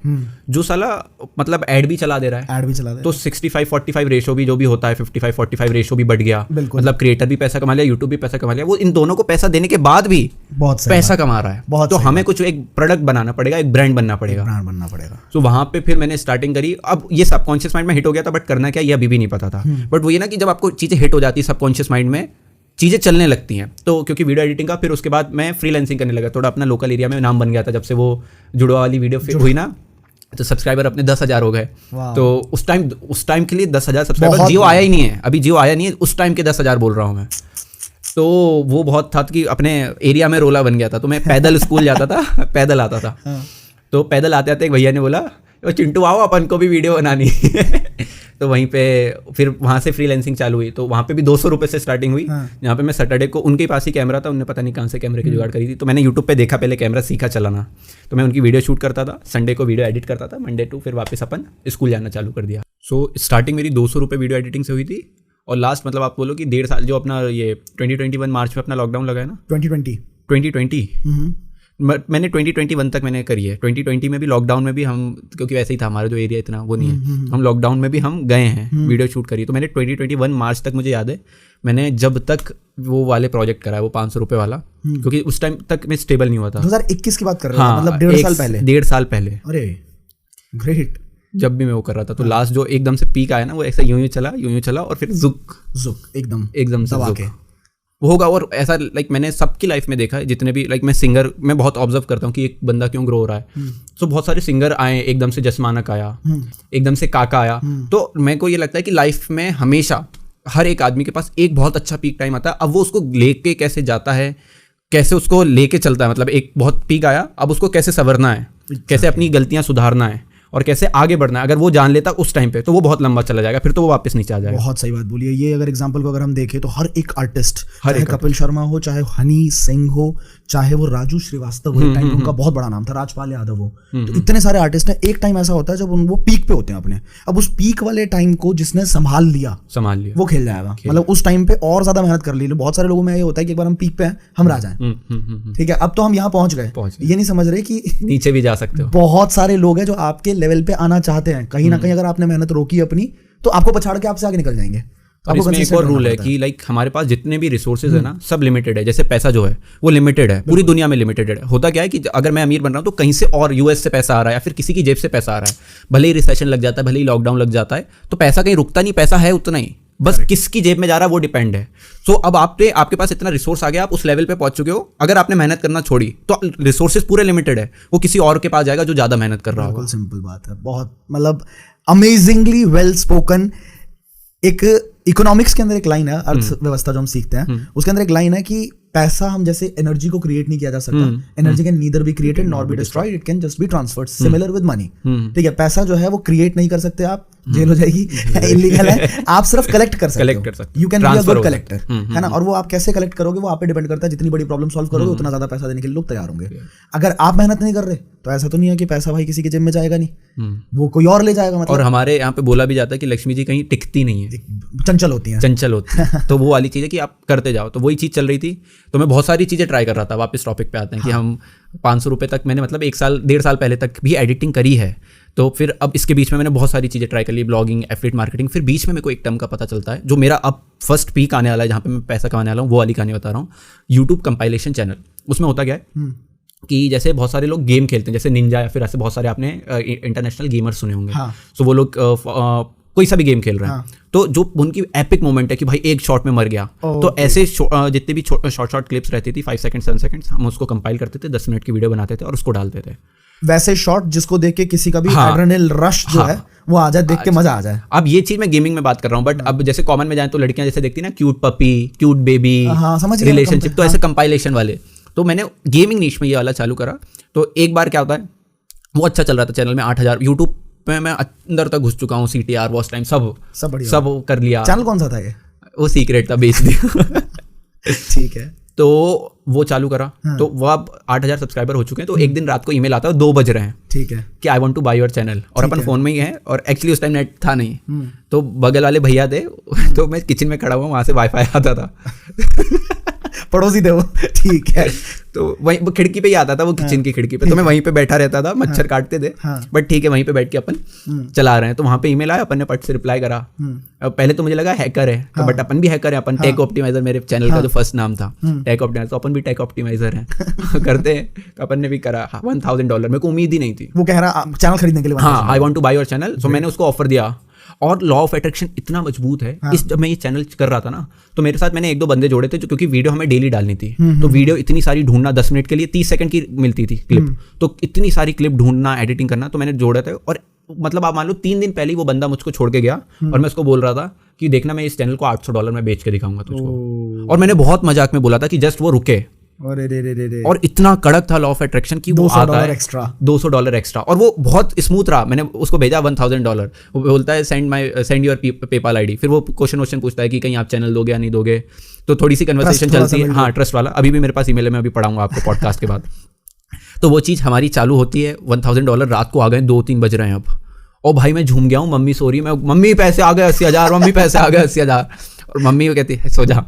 जो साला मतलब ऐड भी चला दे रहा है, तो 65-45 रेशो भी जो भी होता है, 55-45 रेशो भी बढ़ गया, मतलब क्रिएटर भी पैसा कमा लिया, यूट्यूब भी पैसा कमा लिया, वो इन दोनों को पैसा देने के बाद भी बहुत पैसा कमा रहा है। तो हमें कुछ एक प्रोडक्ट बनाना पड़ेगा, एक ब्रांड बनना पड़ेगा। तो वहां पे फिर मैंने स्टार्टिंग करी। अब ये सबकॉन्शियस माइंड में हिट हो गया था, बट करना क्या ये अभी भी नहीं पता था। बट वो ये ना कि जब आपको चीजें हिट हो जाती है सबकॉन्शियस माइंड में, चीज़ें चलने लगती हैं, तो क्योंकि वीडियो एडिटिंग का फिर उसके बाद मैं फ्रीलांसिंग करने लगा, थोड़ा अपना लोकल एरिया में नाम बन गया था। जब से वो जुड़वा वाली वीडियो हुई ना, तो सब्सक्राइबर अपने 10,000 हो गए। तो उस टाइम के लिए 10,000 सब्सक्राइबर, जियो आया ही नहीं है, अभी जियो आया नहीं है, उस टाइम के 10,000 बोल रहा हूँ मैं। तो वो बहुत था कि अपने एरिया में रोला बन गया था, तो मैं पैदल स्कूल जाता था, पैदल आता था। तो पैदल आते आते एक भैया ने बोला, चिंटू आओ अपन को भी वीडियो बनानी तो वहीं पे फिर वहाँ से फ्रीलांसिंग चालू हुई। तो वहाँ पे भी 200 रुपये से स्टार्टिंग हुई, जहाँ पे मैं सैटरडे को, उनके पास ही कैमरा था, उन्होंने पता नहीं कहाँ से कैमरे की जुगाड़ करी थी, तो मैंने यूट्यूब पे देखा, पहले कैमरा सीखा चलाना, तो मैं उनकी वीडियो शूट करता था, संडे को वीडियो एडिट करता था, मंडे टू फिर वापस अपन स्कूल जाना चालू कर दिया। सो स्टार्टिंग मेरी 200 रुपये वीडियो एडिटिंग से हुई थी, और लास्ट मतलब आप बोलो कि 1.5 साल, जो अपना ये 2021 मार्च में अपना लॉकडाउन लगा है ना, 2020 मैंने 2021 तक मैंने करी है। 2020 में भी लॉकडाउन में भी हम, क्योंकि वैसे ही था हमारा जो एरिया इतना वो नहीं है, हम लॉकडाउन में भी हम गए हैं, वीडियो शूट करी। तो मैंने 2021 मार्च तक मुझे याद है, मैंने जब तक वो वाले प्रोजेक्ट करा है, वो 500 रुपये वाला, क्योंकि उस टाइम तक मैं स्टेबल नहीं हुआ था। 2021 की बात कर रहा हूँ, मतलब 1.5 साल पहले। अरे ग्रेट। जब भी मैं वो कर रहा था, तो लास्ट जो एकदम से पीक आया ना, वो ऐसा यूं चला और फिर जुक एकदम से जुक वो होगा। और ऐसा लाइक मैंने सबकी लाइफ में देखा है, जितने भी लाइक मैं सिंगर, मैं बहुत ऑब्जर्व करता हूँ कि एक बंदा क्यों ग्रो हो रहा है। तो बहुत सारे सिंगर आए, एकदम से जसमानक आया, एकदम से काका आया। तो मेरे को ये लगता है कि लाइफ में हमेशा हर एक आदमी के पास एक बहुत अच्छा पीक टाइम आता है। अब वो उसको लेके कैसे जाता है, कैसे उसको लेके चलता है, मतलब एक बहुत पीक आया, अब उसको कैसे संवरना है, कैसे अपनी गलतियाँ सुधारना है और कैसे आगे बढ़ना है। अगर वो जान लेता उस टाइम पे, तो वो बहुत लंबा चला जाएगा, फिर तो वो वापस नीचे आ जाएगा। बहुत सही बात बोली है ये। अगर एग्जांपल को अगर हम देखें तो हर एक आर्टिस्ट, चाहे कपिल शर्मा हो, चाहे हनी सिंह हो, चाहे वो राजू श्रीवास्तव हो, एक टाइम उनका बहुत बड़ा नाम था, राजपाल यादव हो, तो इतने सारे आर्टिस्ट हैं। एक टाइम ऐसा होता है जब वो पीक पे होते हैं अपने, अब उस पीक वाले टाइम को जिसने संभाल लिया वो खेल जाएगा। मतलब उस टाइम पे और ज्यादा मेहनत कर ली। बहुत सारे लोगों में ये होता है कि एक बार हम पीक पे हैं, हम रह जाएं, ठीक है, अब तो हम यहाँ पहुंच गए, ये नहीं समझ रहे कि नीचे भी जा सकते हो। बहुत सारे लोग हैं जो आपके लेवल पे आना चाहते हैं, कहीं ना कहीं अगर आपने मेहनत रोकी अपनी, तो आपको पछाड़ के आपसे आगे निकल जाएंगे। और इसमें एक और रूल है कि लाइक हमारे पास जितने भी रिसोर्सेज है ना, सब लिमिटेड है। जैसे पैसा जो है वो लिमिटेड है, पूरी दुनिया में लिमिटेड है। होता क्या है कि अगर मैं अमीर बन रहा हूँ तो कहीं से और यूएस से पैसा आ रहा है, या फिर किसी की जेब से पैसा आ रहा है। भले ही रिसेशन लग जाता है, भले ही लॉकडाउन लग जाता है, तो पैसा कहीं रुकता नहीं, पैसा है उतना ही, बस किसकी जेब में जा रहा है वो डिपेंड है। सो अब आपके पास इतना रिसोर्स आ गया, आप उस लेवल पे पहुंच चुके हो। अगर आपने मेहनत करना छोड़ी तो रिसोर्सेज पूरे लिमिटेड है, वो किसी और के पास जाएगा जो ज्यादा मेहनत कर रहा होगा। सिंपल बात है, बहुत मतलब अमेजिंगली वेल स्पोकन। एक इकोनॉमिक्स के अंदर एक लाइन है, अर्थव्यवस्था जो हम सीखते हैं, उसके अंदर एक लाइन है कि पैसा हम जैसे एनर्जी को क्रिएट नहीं किया जा सकता, energy can neither be created nor be destroyed, it can just be transferred. Similar with money, ठीक है, पैसा जो है वो क्रिएट नहीं कर सकते आप, जेल हो जाएगी, इलीगल है, आप सिर्फ कलेक्ट कर सकते हो, you can be a good collector, है ना। और वो आप कैसे कलेक्ट करोगे वो आप पे डिपेंड करता है। जितनी बड़ी प्रॉब्लम सॉल्व करोगे उतना ज्यादा पैसा देने के लिए लोग तैयार होंगे। अगर आप मेहनत नहीं कर रहे तो ऐसा तो नहीं है कि पैसा भाई किसी की जेब में जाएगा नहीं, वो कोई और ले जाएगा। मतलब और हमारे यहाँ पे बोला भी जाता है कि लक्ष्मी जी कहीं टिकती नहीं है, चंचल होती है। तो वो वाली चीज़ है कि आप करते जाओ। तो वही चीज़ चल रही थी, तो मैं बहुत सारी चीज़ें ट्राई कर रहा था। वापस टॉपिक पे आते हैं कि हम 500 रुपये तक मैंने मतलब 1 साल 1.5 साल पहले तक भी एडिटिंग करी है, तो फिर अब इसके बीच में मैंने बहुत सारी चीज़ें ट्राई कर ली, ब्लॉगिंग, एफिलिएट मार्केटिंग। फिर बीच में मेरे को एक टर्म का पता चलता है जो मेरा अब फर्स्ट पीक आने वाला है, जहाँ पे मैं पैसा कमाने वाला हूँ, वो वाली कहानी बता रहा हूँ। यूट्यूब कंपाइलेशन चैनल, उसमें होता क्या है कि जैसे बहुत सारे लोग गेम खेलते हैं, जैसे निंजा या फिर ऐसे बहुत सारे आपने इंटरनेशनल गेमर्स सुने होंगे। सो वो लोग कोई सा भी गेम खेल रहे हैं, तो जो उनकी एपिक मोमेंट है कि भाई एक शॉट में मर गया, तो ऐसे जितने भी शॉर्ट क्लिप्स रहती थी 5 सेकंड 7 सेकंड, हम उसको कंपाइल करते थे, 10 मिनट की वीडियो बनाते थे और उसको डालते थे। वैसे शॉट जिसको देख के किसी का भी एड्रेनल रश जो है वो आ जाए, देख के मजा आ जाए। अब ये चीज मैं गेमिंग में बात कर रहा हूँ, बट अब जैसे कॉमन में जाए तो लड़कियां जैसे देखती ना, cute puppy, cute baby, relationship, तो ऐसे कंपाइलेशन वाले। तो मैंने गेमिंग नीश में ये वाला चालू करा। तो एक बार क्या होता है, वो अच्छा चल रहा था चैनल में, 8000 यूट्यूब पे मैं अंदर तक घुस चुका हूँ, CTR, वॉच टाइम सब कर लिया। चैनल कौन सा था ये? वो सीक्रेट था, बेच दिया। ठीक है। तो वो चालू करा, तो वो अब 8000 सब्सक्राइबर हो चुके हैं। तो एक दिन रात को ईमेल आता है, 2 बज रहे हैं, ठीक है, कि I want to buy your channel, और अपन फोन में ही है, और एक्चुअली उस टाइम नेट था नहीं। तो बगल वाले भैया थे, तो मैं किचन में खड़ा हुआ, वहां से वाईफाई आता था। पड़ोसी थे वो, ठीक है। तो वहीं वो खिड़की पे ही आता था, वो किचन की खिड़की पे, तो मैं वहीं पे बैठा रहता था, मच्छर काटते थे, बट ठीक है, वहीं पे बैठ के अपन चला रहे हैं। तो वहां पे ईमेल आया, अपन ने पट से रिप्लाई करा। पहले तो मुझे लगा हैकर है, तो बट अपन भी हैकर है, अपन टेक ऑप्टिमाइजर, मेरे चैनल का जो फर्स्ट नाम था टेक ऑप्टिमाइजर, तो अपन भी टेक ऑप्टिमाइजर है करते हैं। तो अपन ने भी करा $1000, मेरे को उम्मीद ही नहीं थी। वो कह रहा चैनल खरीदने के लिए, हाँ, I want to buy your channel. So मैंने उसको ऑफर दिया, और लॉ ऑफ अट्रैक्शन इतना मजबूत है। जब मैं ये चैनल कर रहा था ना, तो मेरे साथ मैंने 1-2 बंदे जोड़े थे, जो क्योंकि वीडियो हमें डेली डालनी थी, तो वीडियो इतनी सारी ढूंढना, 10 मिनट के लिए 30 सेकंड की मिलती थी क्लिप, तो इतनी सारी क्लिप ढूंढना, एडिटिंग करना, तो मैंने जोड़े थे। और मतलब आप मान लो 3 दिन पहले ही वो बंदा मुझको छोड़ के गया, और मैं उसको बोल रहा था कि देखना, मैं इस चैनल को $800 में बेच के दिखाऊंगा तुझको। और मैंने बहुत मजाक में बोला था कि जस्ट वो रुके। और इतना कड़क था लॉ ऑफ अट्रैक्शन की, वो आता है $200 एक्स्ट्रा, और वो बहुत स्मूथ रहा। मैंने उसको भेजा $1000, वो बोलता है सेंड योर पेपाल ID। फिर वो क्वेश्चन पूछता है कि कहीं आप चैनल दोगे या नहीं दोगे, तो थोड़ी सी कन्वर्सेशन चलती है। हाँ, ट्रस्ट वाला, अभी भी मेरे पास ईमेल है, मैं अभी पढ़ाऊंगा आपको पॉडकास्ट के बाद। तो वो चीज़ हमारी चालू होती है, $1000 रात को आ गए, 2-3 बज रहे हैं अब, और भाई मैं झूम गया हूँ। मम्मी सो रही है, मैं मम्मी पैसे आ गए 80,000, मम्मी पैसे आ गए 80,000, और मम्मी वो कहती है सो जा।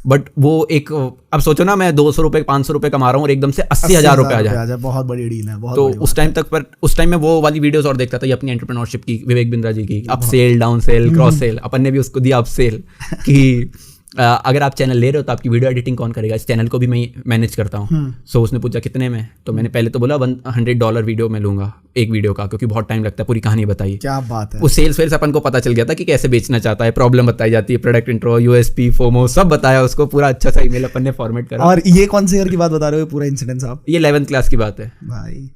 बट वो एक, अब सोचो ना, मैं 200 रुपये 500 रुपये कमा रहा हूँ, और एकदम से 80,000 रुपये आ जाए, बहुत बड़ी डील है। तो उस टाइम में वो वाली वीडियोस और देखता था, ये अपनी एंटरप्रेन्योरशिप की, विवेक बिंद्रा जी की, up sell, down sell, cross sell. अपन ने भी उसको दिया अप सेल कि अगर आप चैनल ले रहे हो तो आपकी वीडियो एडिटिंग कौन करेगा, इस चैनल को भी मैं मैनेज करता हूँ। सो उसने पूछा कितने में, तो मैंने पहले तो बोला $100 वीडियो में लूंगा, एक वीडियो का, क्योंकि बहुत टाइम लगता है, पूरी कहानी बताइए। क्या बात है। वो सेल्स अपन को पता चल गया था कि कैसे बेचना चाहता है, प्रॉब्लम बताई जाती है, प्रोडक्ट इंट्रो, USP, फोमो, सब बताया उसको, पूरा अच्छा सा ईमेल अपन ने फॉर्मेट करा। और ये कौन से ईयर की बात बता रहे हो, पूरा इंसिडेंट साहब? ये 11th क्लास की बात है भाई।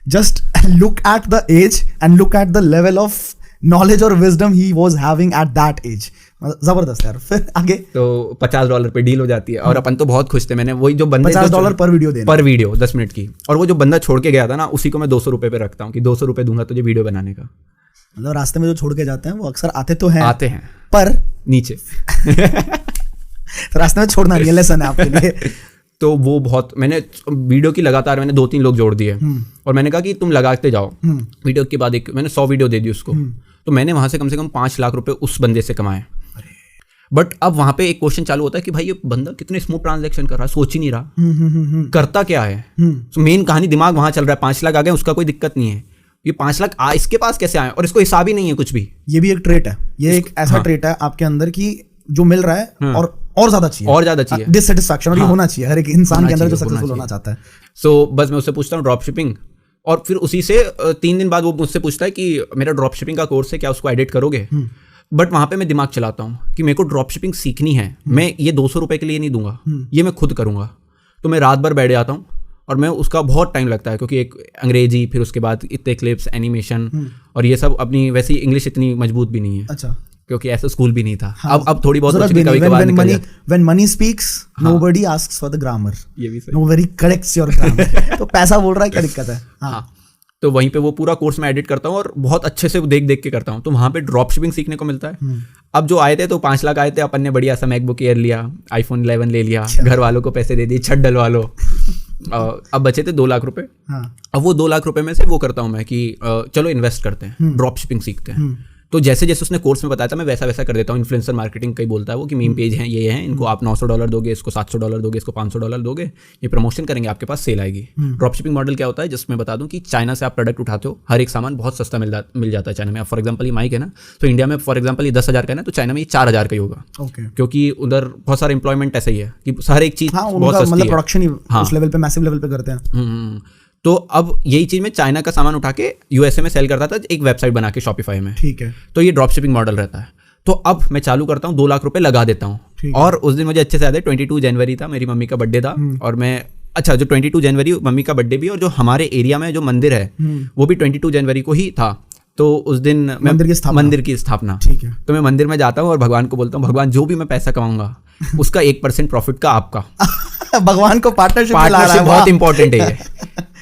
Just look at the age and look at the level of knowledge और wisdom he was having at that age. जबरदस्त यार। फिर आगे तो $50 पे डील हो जाती है, और अपन तो बहुत खुश थे। मैंने वही जो बंदे $50 पर वीडियो देना, पर वीडियो 10 मिनट की, और वो जो बंदा छोड़ के गया था ना, उसी को मैं $200 पे रखता हूँ कि $200 दूंगा तुझे वीडियो बनाने का। मतलब रास्ते में जो छोड़ के जाते हैं वो अक्सर आते हैं पर नीचे तो रास्ते में छोड़ना नहीं है, लेसन है आपके लिए। तो वो बहुत, मैंने वीडियो की लगातार मैंने 2-3 लोग जोड़ दिए, और मैंने कहा कि तुम लगाते जाओ। वीडियो के बाद मैंने 100 वीडियो दे दी उसको। तो मैंने वहां से कम 5 लाख रुपए उस बंदे से कमाए। बट अब वहां पे एक क्वेश्चन चालू होता है कि भाई ये बंदा कितने स्मूथ ट्रांजैक्शन कर रहा है, सोच ही नहीं रहा करता क्या है। तो मेन कहानी दिमाग वहां चल रहा है, 5 लाख आ गए, उसका कोई दिक्कत नहीं है, ये 5 लाख इसके पास कैसे आए, और इसको हिसाब ही नहीं है कुछ भी। ये भी एक ट्रेट है, ये एक ऐसा ट्रेट है आपके अंदर की जो मिल रहा है और ज्यादा चाहिए, डिससैटिस्फैक्शन, और ये होना चाहिए हर एक इंसान के अंदर जो सक्सेसफुल होना चाहता है। सो बस मैं उससे पूछता हूँ ड्रॉप शिपिंग, और फिर उसी से 3 दिन बाद वो मुझसे पूछता है कि मेरा ड्रॉप शिपिंग का कोर्स है, क्या उसको एडिट करोगे। बट वहां पे मैं दिमाग चलाता हूँ कि मेरे को ड्रॉप शिपिंग सीखनी है, मैं ये $200 के लिए नहीं दूंगा, ये मैं खुद करूंगा। तो मैं रात भर बैठ जाता हूँ, और मैं उसका बहुत टाइम लगता है, क्योंकि एक अंग्रेजी, फिर उसके बाद इतने क्लिप्स, एनिमेशन, और ये सब अपनी वैसे इंग्लिश इतनी मजबूत भी नहीं है। अच्छा, क्योंकि ऐसा स्कूल भी नहीं था। अब थोड़ी बहुत when money speaks nobody asks for the grammar, ये भी सही, nobody corrects your grammar। तो पैसा बोल रहा है, क्या दिक्कत है। हाँ, तो वहीं पे वो पूरा कोर्स मैं एडिट करता हूँ, और बहुत अच्छे से देख के करता हूँ। तो वहाँ पे ड्रॉप शिपिंग सीखने को मिलता है। अब जो आए थे तो 5 लाख आए थे, अपन ने बढ़िया सा मैकबुक एयर लिया, iPhone 11 ले लिया, घर वालों को पैसे दे दिए, छत डलवा लो। अब बचे थे 2 लाख रुपए। अब वो 2 लाख रुपए में से वो करता हूँ मैं कि चलो इन्वेस्ट करते हैं, ड्रॉप शिपिंग सीखते हैं। तो जैसे जैसे उसने कोर्स में बताया था मैं वैसा वैसा कर देता हूँ। इन्फ्लुएंसर मार्केटिंग कई बोलता है वो कि मीम पेज हैं, ये हैं, इनको आप $900 दोगे, इसको $700 दोगे, इसको $500 दोगे, ये प्रमोशन करेंगे, आपके पास सेल आएगी। ड्रॉप शिपिंग मॉडल क्या होता है, जिसमें बता दूं कि चाइना से आप प्रोडक्ट उठाते हो, हर एक सामान बहुत सस्ता मिल जाता है चाइना में। फॉर एग्जाम्पल ये माइक है ना, तो इंडिया में फॉर एग्जाम्पल ये 10,000 का है ना, तो चाइना में ये 4,000 का ही होगा, क्योंकि उधर बहुत सारा एम्प्लॉयमेंट ऐसा ही है कि हर एक चीज़ बहुत सस्ती है, प्रोडक्शन ही उस लेवल पे, मैसिव लेवल पे करते हैं। तो अब यही चीज़ मैं चाइना का सामान उठा के यूएसए में सेल करता था, एक वेबसाइट बना के शॉपिफाई में। ठीक है। तो ये ड्रॉप शिपिंग मॉडल रहता है। तो अब मैं चालू करता हूँ, 2 लाख रुपए लगा देता हूँ। और उस दिन मुझे अच्छे से याद है, 22 जनवरी था, मेरी मम्मी का बर्थडे था। और मैं जो 22 जनवरी मम्मी का बर्थडे भी, और जो हमारे एरिया में जो मंदिर है वो भी 22 जनवरी को ही था। तो उस दिन मंदिर की स्थापना। ठीक है। तो मैं मंदिर में जाता हूँ और भगवान को बोलता हूँ, भगवान जो भी मैं पैसा कमाऊंगा उसका 1% प्रॉफिट का आपका। भगवान को पार्टनरशिप बहुत इंपॉर्टेंट है ये।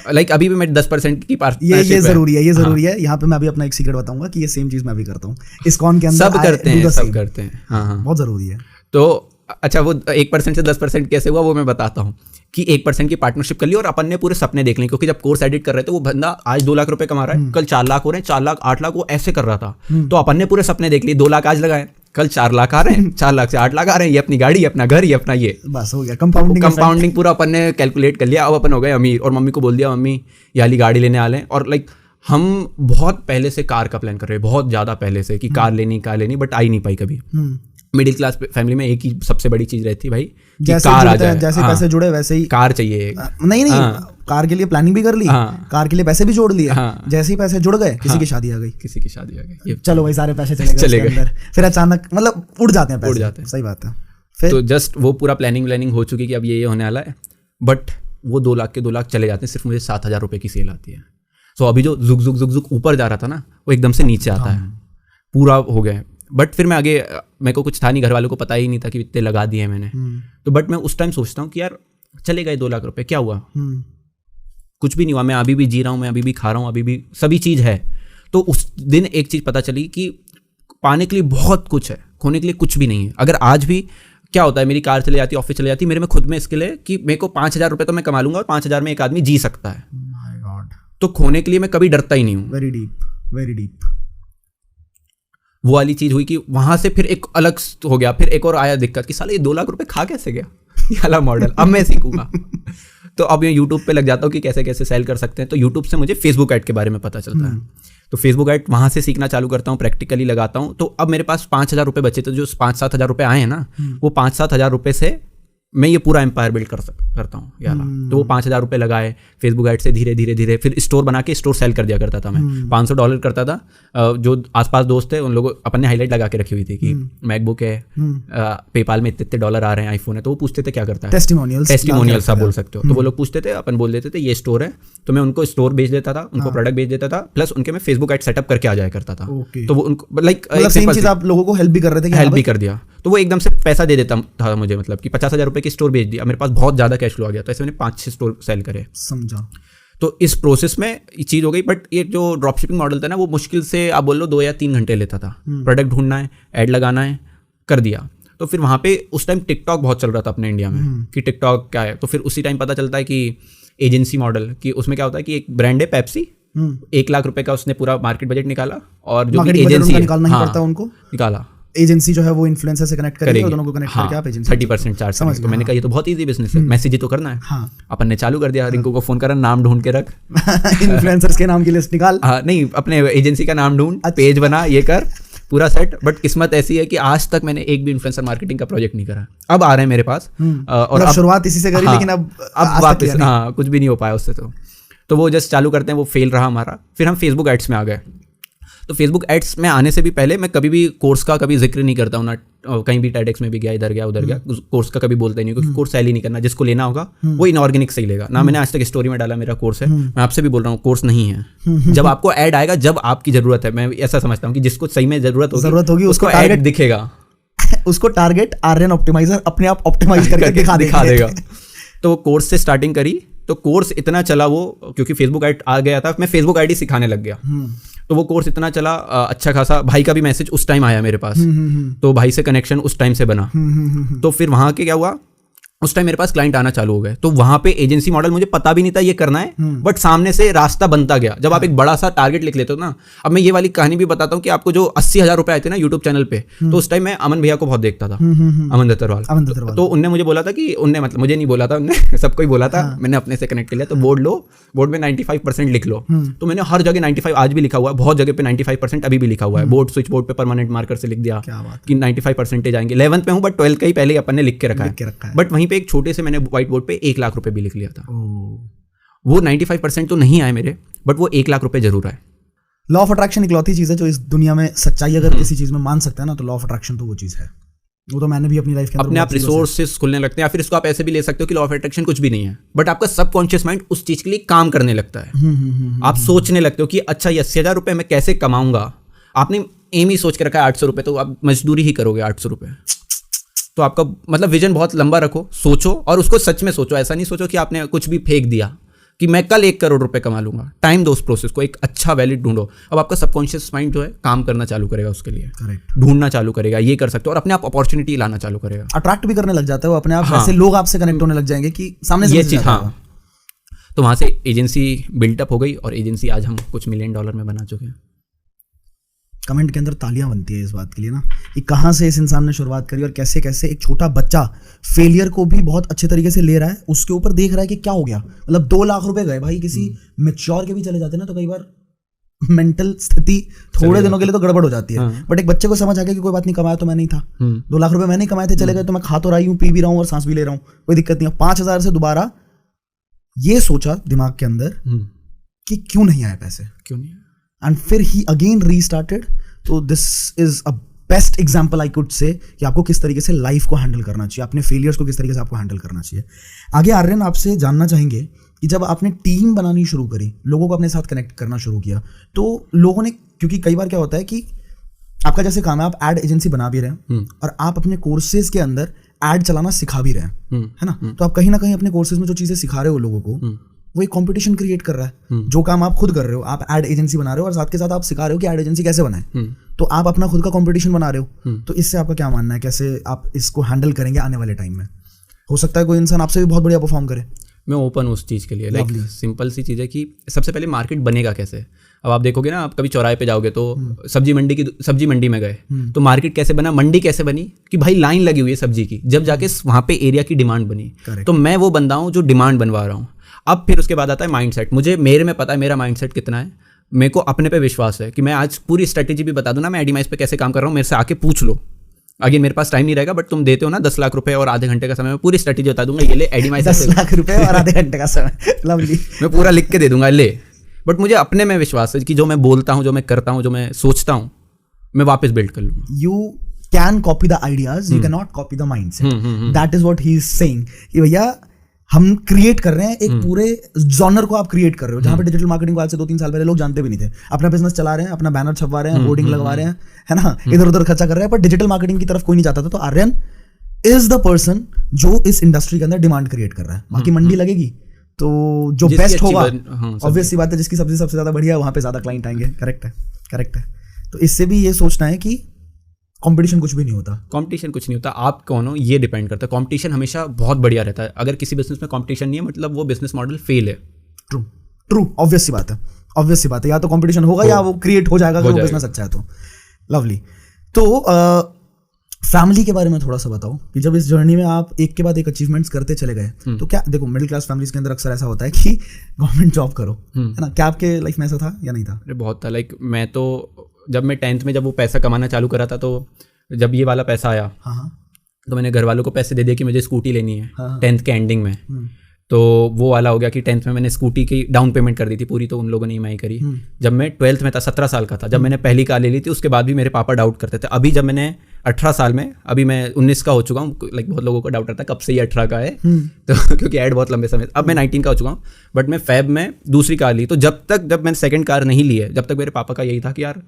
लाइक अभी भी मैं 10% की पार्टनरशिप ये जरूरी है, ये जरूरी है। यहाँ पे मैं भी अपना एक सीक्रेट बताऊंगा कि ये सेम चीज मैं भी करता हूँ इस्कॉन के अंदर। सब करते हैं। हाँ, बहुत जरूरी है। तो अच्छा, वो 1% से 10% कैसे हुआ वो मैं बताता हूँ कि 1% की पार्टनरशिप कर ली और अपन ने पूरे सपने देख लिए। क्योंकि जब कोर्स एडिट कर रहे थे, वो बंदा आज 2 लाख रुपए कमा रहा है, कल 4 लाख हो रहे हैं, 4 लाख 8 लाख, वो ऐसे कर रहा था। तो अपन ने पूरे सपने देख लिए, 2 लाख आज लगाए, कल 4 लाख आ रहे हैं, 4 लाख से 8 लाख आ रहे हैं, ये अपनी गाड़ी, ये अपना घर, ये अपना ये, बस हो गया कंपाउंडिंग पूरा अपन ने कैलकुलेट कर लिया। अब अपन हो गए अमीर। और मम्मी को बोल दिया, मम्मी ये वाली गाड़ी लेने वाले हैं। और लाइक हम बहुत पहले से कार का प्लान कर रहे हैं, बहुत ज़्यादा पहले से कि कार लेनी, बट आई नहीं पाई कभी। मिडिल क्लास फैमिली में एक ही सबसे बड़ी चीज रहती है भाई, जैसे कार आ जाए, जैसे पैसे जुड़े वैसे ही कार चाहिए। नहीं कार के लिए प्लानिंग भी कर ली, कार के लिए पैसे भी जोड़ लिए, जैसे ही पैसे जुड़ गए किसी की शादी आ गई, चलो भाई सारे पैसे चले गए। फिर अचानक मतलब उड़ जाते हैं पैसे। सही बात है। फिर तो जस्ट वो पूरा प्लानिंग हो चुकी कि अब ये होने वाला है, बट वो 2 लाख के 2 लाख चले जाते हैं। सिर्फ मुझे 7,000 रुपए की सेल आती है। सो अभी जो जुक ऊपर जा रहा था ना, वो एकदम से नीचे आता है, पूरा हो गया। बट फिर मैं आगे, मेरे को कुछ था नहीं, घर वालों को पता ही नहीं था कि इतने लगा दिए मैंने। तो बट मैं उस टाइम सोचता हूँ कि यार चले गए 2 लाख रुपए, क्या हुआ? कुछ भी नहीं हुआ। मैं अभी भी जी रहा हूँ, मैं अभी भी खा रहा हूँ, अभी भी सभी चीज़ है। तो उस दिन एक चीज़ पता चली कि पाने के लिए बहुत कुछ है, खोने के लिए कुछ भी नहीं है। अगर आज भी क्या होता है, मेरी कार चले जाती, ऑफिस चले जाती, मेरे में खुद में स्किल है कि मेरे को 5,000 रुपये तो मैं कमा लूंगा और 5,000 में एक आदमी जी सकता है। तो खोने के लिए मैं कभी डरता ही नहीं हूँ। वेरी डीप वो वाली चीज़ हुई कि वहाँ से फिर एक अलग हो गया। फिर एक और आया दिक्कत कि साले ये 2 लाख रुपए खा कैसे गया, ये वाला मॉडल अब मैं सीखूंगा। तो अब मैं यूट्यूब पे लग जाता हूँ कि कैसे कैसे सेल कर सकते हैं। तो यूट्यूब से मुझे फेसबुक ऐड के बारे में पता चलता है। तो फेसबुक ऐड वहाँ से सीखना चालू करता हूँ, प्रैक्टिकली लगाता हूँ। तो अब मेरे पास 5,000 रुपये बचे। तो जो 5-7 हज़ार रुपये आए हैं ना, वो 5-7 हज़ार रुपये से मैं ये पूरा एम्पायर बिल्ड करता हूँ यार। तो वो 5,000 रुपये लगाए फेसबुक ऐड से, धीरे धीरे फिर स्टोर बना के स्टोर सेल कर दिया करता था मैं। $500 करता था। जो आसपास दोस्त थे उन लोगों, अपन ने हाईलाइट लगा के रखी हुई थी कि मैकबुक है, पेपाल में इतने डॉलर आ रहे हैं, आईफोन है। तो वो पूछते थे क्या करता है, टेस्टिमोनियल्स आप बोल सकते हो। तो वो लोग पूछते थे, अपन बोल देते थे ये स्टोर है। तो मैं उनको स्टोर भेज देता था, उनको प्रोडक्ट भेज देता था, प्लस उनके मैं फेसबुक ऐड सेटअप करके आ जाया करता था। तो वो उनको लाइक सेम चीज आप लोगों को हेल्प भी कर रहे थे, हेल्प भी कर दिया। तो वो एकदम से पैसा दे देता था मुझे, मतलब कि 50,000 रुपये की स्टोर भेज दिया, मेरे पास बहुत ज़्यादा कैश फ्लो आ गया। तो ऐसे मैंने 5-6 स्टोर सेल करे। समझा। तो इस प्रोसेस में ये चीज़ हो गई। बट ये जो ड्रॉप शिपिंग मॉडल था ना, वो मुश्किल से आप बोल लो 2 या 3 घंटे लेता था। प्रोडक्ट ढूंढना है, ऐड लगाना है, कर दिया। तो फिर वहाँ पे उस टाइम टिकटॉक बहुत चल रहा था अपने इंडिया में कि टिकटॉक क्या है। तो फिर उसी टाइम पता चलता है कि एजेंसी मॉडल, कि उसमें क्या होता है कि एक ब्रांड है पेप्सी, 1 लाख रुपए का उसने पूरा मार्केट बजट निकाला, और जो भी एजेंसी निकाला, एजेंसी जो है वो इन्फ्लुएंसर से कनेक्ट करेगी और दोनों को कनेक्ट करके आप एजेंसी 30% चार्ज करेंगे। तो मैंने कहा ये तो बहुत इजी बिजनेस है, मैसेज ही तो करना है। अपन ने चालू कर दिया, रिंकू को फोन करा, नाम ढूंढ के रख, इन्फ्लुएंसर्स के नाम की लिस्ट निकाल। नहीं, अपने एजेंसी का नाम ढूंढ, पेज बना, ये कर, पूरा सेट। बट किस्मत ऐसी है कि आज तक मैंने एक भी इन्फ्लुएंसर मार्केटिंग का प्रोजेक्ट नहीं करा। अब आ रहे हैं मेरे पास, और शुरुआत इसी से करी, लेकिन अब वापस कुछ भी नहीं हो पाया उससे। तो वो जस्ट चालू करते हैं, वो फेल रहा हमारा। फिर हम फेसबुक एड्स में आ गए। तो फेसबुक एड्स में आने से भी पहले मैं कभी भी कोर्स का कभी जिक्र नहीं करता हूँ ना, कहीं भी टेडेक्स में भी गया, इधर गया उधर गया, कोर्स का कभी बोलता ही नहीं, क्योंकि कोर्स सेल ही नहीं करना। जिसको लेना होगा वो इनऑर्गेनिक से ही लेगा ना। मैंने आज तक स्टोरी में डाला मेरा कोर्स है, मैं आपसे भी बोल रहा हूँ कोर्स नहीं है। जब आपको ऐड आएगा, जब आपकी जरूरत है, मैं ऐसा समझता हूँ कि जिसको सही में जरूरत होगी उसको ऐड दिखेगा, उसको टारगेट आर्यन ऑप्टिमाइजर अपने आप ऑप्टिमाइज करके दिखा देगा। तो कोर्स से स्टार्टिंग करी। तो कोर्स इतना चला वो, क्योंकि फेसबुक ऐड आ गया था, मैं फेसबुक आईडी सिखाने लग गया। तो वो कोर्स इतना चला अच्छा खासा। भाई का भी मैसेज उस टाइम आया मेरे पास, तो भाई से कनेक्शन उस टाइम से बना। तो फिर वहाँ के क्या हुआ, उस टाइम मेरे पास क्लाइंट आना चालू हो गए, तो वहां पे एजेंसी मॉडल मुझे पता भी नहीं था ये करना है, बट सामने से रास्ता बनता गया। जब आप एक बड़ा सा टारगेट लिख लेते हो ना, अब मैं ये वाली कहानी भी बताता हूँ कि आपको जो 80,000 रुपए आए थे ना यूट्यूब चैनल पे, तो उस टाइम मैं अमन भैया को बहुत देखता था, अमन दत्तरवाल। तो उनने मुझे बोला था कि उनने मतलब मुझे नहीं बोला था, उनने सबको ही बोला था, मैंने अपने से कनेक्ट कर लिया, तो बोर्ड लो, बोर्ड में 95% लिख लो। तो मैंने हर जगह 95 आज भी लिखा हुआ है, बहुत जगह पे 95% अभी भी लिखा हुआ है, बोर्ड स्विच बोर्ड पे परमानेंट मार्कर से लिख दिया कि 95% आएंगे। 11th में हूँ बट 12th का ही पहले ही अपन ने लिख के रखा है, बट वहीं पे एक छोटे से मैंने व्हाइट बोर्ड पे 1 लाख रुपए भी लिख लिया था। वो 95% तो नहीं आए मेरे, बट वो 1 लाख रुपए जरूर आए। लॉ ऑफ अट्रैक्शन इकलौती चीज है जो इस दुनिया में सच्चाई अगर किसी चीज में मान सकते हैं ना, तो लॉ ऑफ अट्रैक्शन तो वो चीज है। वो तो मैंने भी अपनी लाइफ के अंदर अपने आप रिसोर्सेस खुलने लगते हैं, या फिर इसको आप ऐसे भी ले सकते हो कि लॉ ऑफ अट्रैक्शन कुछ भी नहीं है, बट आपका सबकॉन्शियस माइंड उस चीज के लिए काम करने लगता है। आप सोचने लगते हो कि अच्छा ये 80,000 रुपए मैं कैसे कमाऊंगा। आपने एम ही सोच के रखा है 800 रुपए, तो आप मजदूरी ही करोगे 800 रुपए। तो आपका मतलब विजन बहुत लंबा रखो, सोचो और उसको सच में सोचो। ऐसा नहीं सोचो कि आपने कुछ भी फेंक दिया कि मैं कल 1 करोड़ रुपए कमा लूंगा। टाइम दो उस प्रोसेस को, एक अच्छा वैलिड ढूंढो। अब आपका सबकॉन्शियस माइंड जो है काम करना चालू करेगा, उसके लिए ढूंढना चालू करेगा, ये कर सकते हो, और अपने आप अपॉर्चुनिटी लाना चालू करेगा, अट्रैक्ट भी करने लग जाता है वो अपने आप। ऐसे लोग आपसे कनेक्ट होने लग जाएंगे कि सामने से ये चीज। हाँ, तो वहां से एजेंसी बिल्टअप हो गई, और एजेंसी आज हम कुछ $1 मिलियन में बना चुके हैं। कमेंट के अंदर तालियां बनती है इस बात के लिए ना, कि कहाँ से इस इंसान ने शुरुआत करी और कैसे कैसे एक छोटा बच्चा फेलियर को भी बहुत अच्छे तरीके से ले रहा है, उसके ऊपर देख रहा है कि क्या हो गया। मतलब 2 लाख रुपए गए भाई, किसी मैच्योर के भी चले जाते हैं ना, तो कई बार मेंटल स्थिति थोड़े दिनों के लिए तो गड़बड़ हो जाती है। बट एक बच्चे को समझ आ गया कि कोई बात नहीं, कमाया तो मैं नहीं था, 2 लाख रुपए मैंने कमाए थे, चले गए, तो मैं खा तो रही हूँ, पी भी रहा हूँ और सांस भी ले रहा हूँ, कोई दिक्कत नहीं है। 5,000 से दोबारा ये सोचा दिमाग के अंदर कि क्यों नहीं आए पैसे, क्यों नहीं, एंड फिर ही अगेन रीस्टार्टेड। तो this is a best example I could say कि आपको किस तरीके से लाइफ को हैंडल करना चाहिए, अपने फेलियर्स को किस तरीके से आपको हैंडल करना चाहिए। आगे आर्यन आपसे जानना चाहेंगे कि जब आपने टीम बनानी शुरू करी, लोगों को अपने साथ कनेक्ट करना शुरू किया, तो लोगों ने, क्योंकि कई बार क्या होता है कि आपका जैसे काम है, आप एड एजेंसी बना भी रहे हैं और आप अपने कोर्सेज के अंदर एड चलाना सिखा भी रहे हैं, है ना। तो आप कहीं ना कहीं अपने कोर्सेज में जो चीजें सिखा रहे हो लोगों को, वो एक कंपटीशन क्रिएट कर रहा है। जो काम आप खुद कर रहे हो, आप एड एजेंसी बना रहे हो और साथ के साथ आप सिखा रहे हो कि एड एजेंसी कैसे बनाए, तो आप अपना खुद का कंपटीशन बना रहे हो। तो इससे आपका क्या मानना है, कैसे आप इसको हैंडल करेंगे आने वाले टाइम में? हो सकता है कोई इंसान आपसे भी बहुत बढ़िया परफॉर्म करे। मैं ओपन उस चीज़ के लिए, लाइक सिंपल सी चीज़ है कि सबसे पहले मार्केट बनेगा कैसे। अब आप देखोगे ना, आप कभी चौराहे पे जाओगे तो सब्जी मंडी में गए तो मार्केट कैसे बना, मंडी कैसे बनी कि भाई लाइन लगी हुई है सब्जी की, जब जाके वहाँ पे एरिया की डिमांड बनी। तो मैं वो बंदा हूँ जो डिमांड बनवा रहा हूँ। अब फिर उसके बाद आता है माइंडसेट। मेरे में पता है मेरा माइंडसेट कितना है, मेरे को अपने पे विश्वास है कि मैं आज पूरी स्ट्रेटेजी भी बता दूं ना, मैं एडीमाइज पे कैसे काम कर रहा हूँ, मेरे से आके पूछ लो। आगे मेरे पास टाइम नहीं रहेगा, बट तुम देते हो ना 10 लाख रुपए और आधे घंटे का समय, मैं पूरी स्ट्रेटेजी बता दूंगा, ये ले एडीमाइज 10 लाख रुपए और आधे घंटे का समय, लवली, मैं पूरा लिख के दे दूंगा, ले। बट मुझे अपने में विश्वास है कि जो मैं बोलता हूँ, जो मैं करता हूँ, जो मैं सोचता हूँ, मैं वापस बिल्ड कर लूँगा। You can copy the ideas, you can not copy the mindset. That is what he is saying कि भैया हम क्रिएट कर रहे हैं एक पूरे जॉनर को, आप क्रिएट कर रहे हो जहां पे डिजिटल मार्केटिंग को आज से 2-3 साल पहले लोग जानते भी नहीं थे। अपना बिजनेस चला रहे हैं, अपना बैनर छपवा रहे हैं, होर्डिंग लगवा रहे हैं, है ना, इधर उधर खर्चा कर रहे हैं, पर डिजिटल मार्केटिंग की तरफ कोई नहीं जाता था। तो आर्यन इज द पर्सन जो इस इंडस्ट्री के अंदर डिमांड क्रिएट कर रहा है। बाकी मंडी लगेगी तो जो बेस्ट होगा, ऑब्वियस सी बात है, जिसकी सब्जी सबसे ज्यादा बढ़िया है वहां पे ज्यादा क्लाइंट आएंगे। करेक्ट है। तो इससे भी ये सोचना है कि कंपटीशन कुछ भी नहीं होता। कंपटीशन कुछ नहीं होता, आप कौन हो ये डिपेंड करता है। कंपटीशन हमेशा बहुत बढ़िया रहता है। अगर किसी बिजनेस में कंपटीशन नहीं है, मतलब वो बिजनेस मॉडल फेल है। ट्रू, ऑब्वियस सी बात है। या तो कंपटीशन होगा या वो क्रिएट हो जाएगा अगर वो बिजनेस अच्छा है तो। लवली। तो फैमिली के बारे में थोड़ा सा बताओ कि जब इस जर्नी में आप एक के बाद एक अचीवमेंट्स करते चले गए, तो क्या, देखो मिडिल क्लास फैमिलीज के अंदर अक्सर ऐसा होता है कि गवर्नमेंट जॉब करो, है ना, क्या आपके लाइफ में ऐसा था या नहीं था? बहुत था। लाइक मैं तो जब मैं 10th में जब वो पैसा कमाना चालू करा था, तो जब ये वाला पैसा आया, तो मैंने घर वालों को पैसे दे दिए कि मुझे स्कूटी लेनी है 10th के एंडिंग में। तो वो वाला हो गया कि 10th में मैंने स्कूटी की डाउन पेमेंट कर दी थी पूरी, तो उन लोगों ने ईएमआई करी। जब मैं 12th में था, 17 साल का था, जब मैंने पहली कार ले ली थी, उसके बाद भी मेरे पापा डाउट करते थे। अभी जब मैंने 18 साल में, अभी मैं 19 का हो चुका हूँ, लाइक बहुत लोगों को डाउट रहता है कब से ये 18 का है, तो क्योंकि ऐड बहुत लंबे समय, अब मैं 19 का हो चुका हूँ। बट मैं फेब में दूसरी कार ली। तो जब मैंने सेकंड कार नहीं ली है, जब तक मेरे पापा का यही था कि यार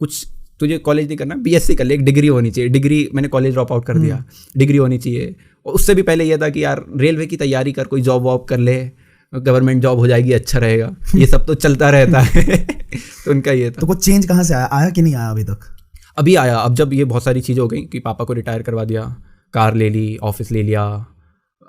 कुछ तुझे कॉलेज नहीं करना, बीएससी कर ले, एक डिग्री होनी चाहिए। डिग्री, मैंने कॉलेज ड्रॉप आउट कर दिया, डिग्री होनी चाहिए। और उससे भी पहले ये था कि यार रेलवे की तैयारी कर, कोई जॉब वॉब कर ले, गवर्नमेंट जॉब हो जाएगी, अच्छा रहेगा। ये सब तो चलता रहता है। तो उनका ये था। तो कुछ चेंज कहाँ से आया कि नहीं आया अभी तक? अभी आया। अब जब ये बहुत सारी चीज़ें हो गई कि पापा को रिटायर करवा दिया, कार ले ली, ऑफिस ले लिया,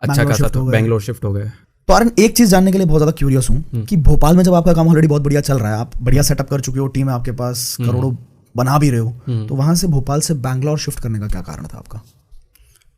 अच्छा खासा तो बैंगलोर शिफ्ट हो गए। तो आर्यन, एक चीज जानने के लिए बहुत ज्यादा क्यूरियस हूँ कि भोपाल में जब आपका काम ऑलरेडी बहुत बढ़िया चल रहा है, आप बढ़िया सेटअप कर चुके हो, टीम है आपके पास, करोड़ों बना भी रहे हो, तो वहां से भोपाल से बैंगलोर शिफ्ट करने का क्या कारण था आपका?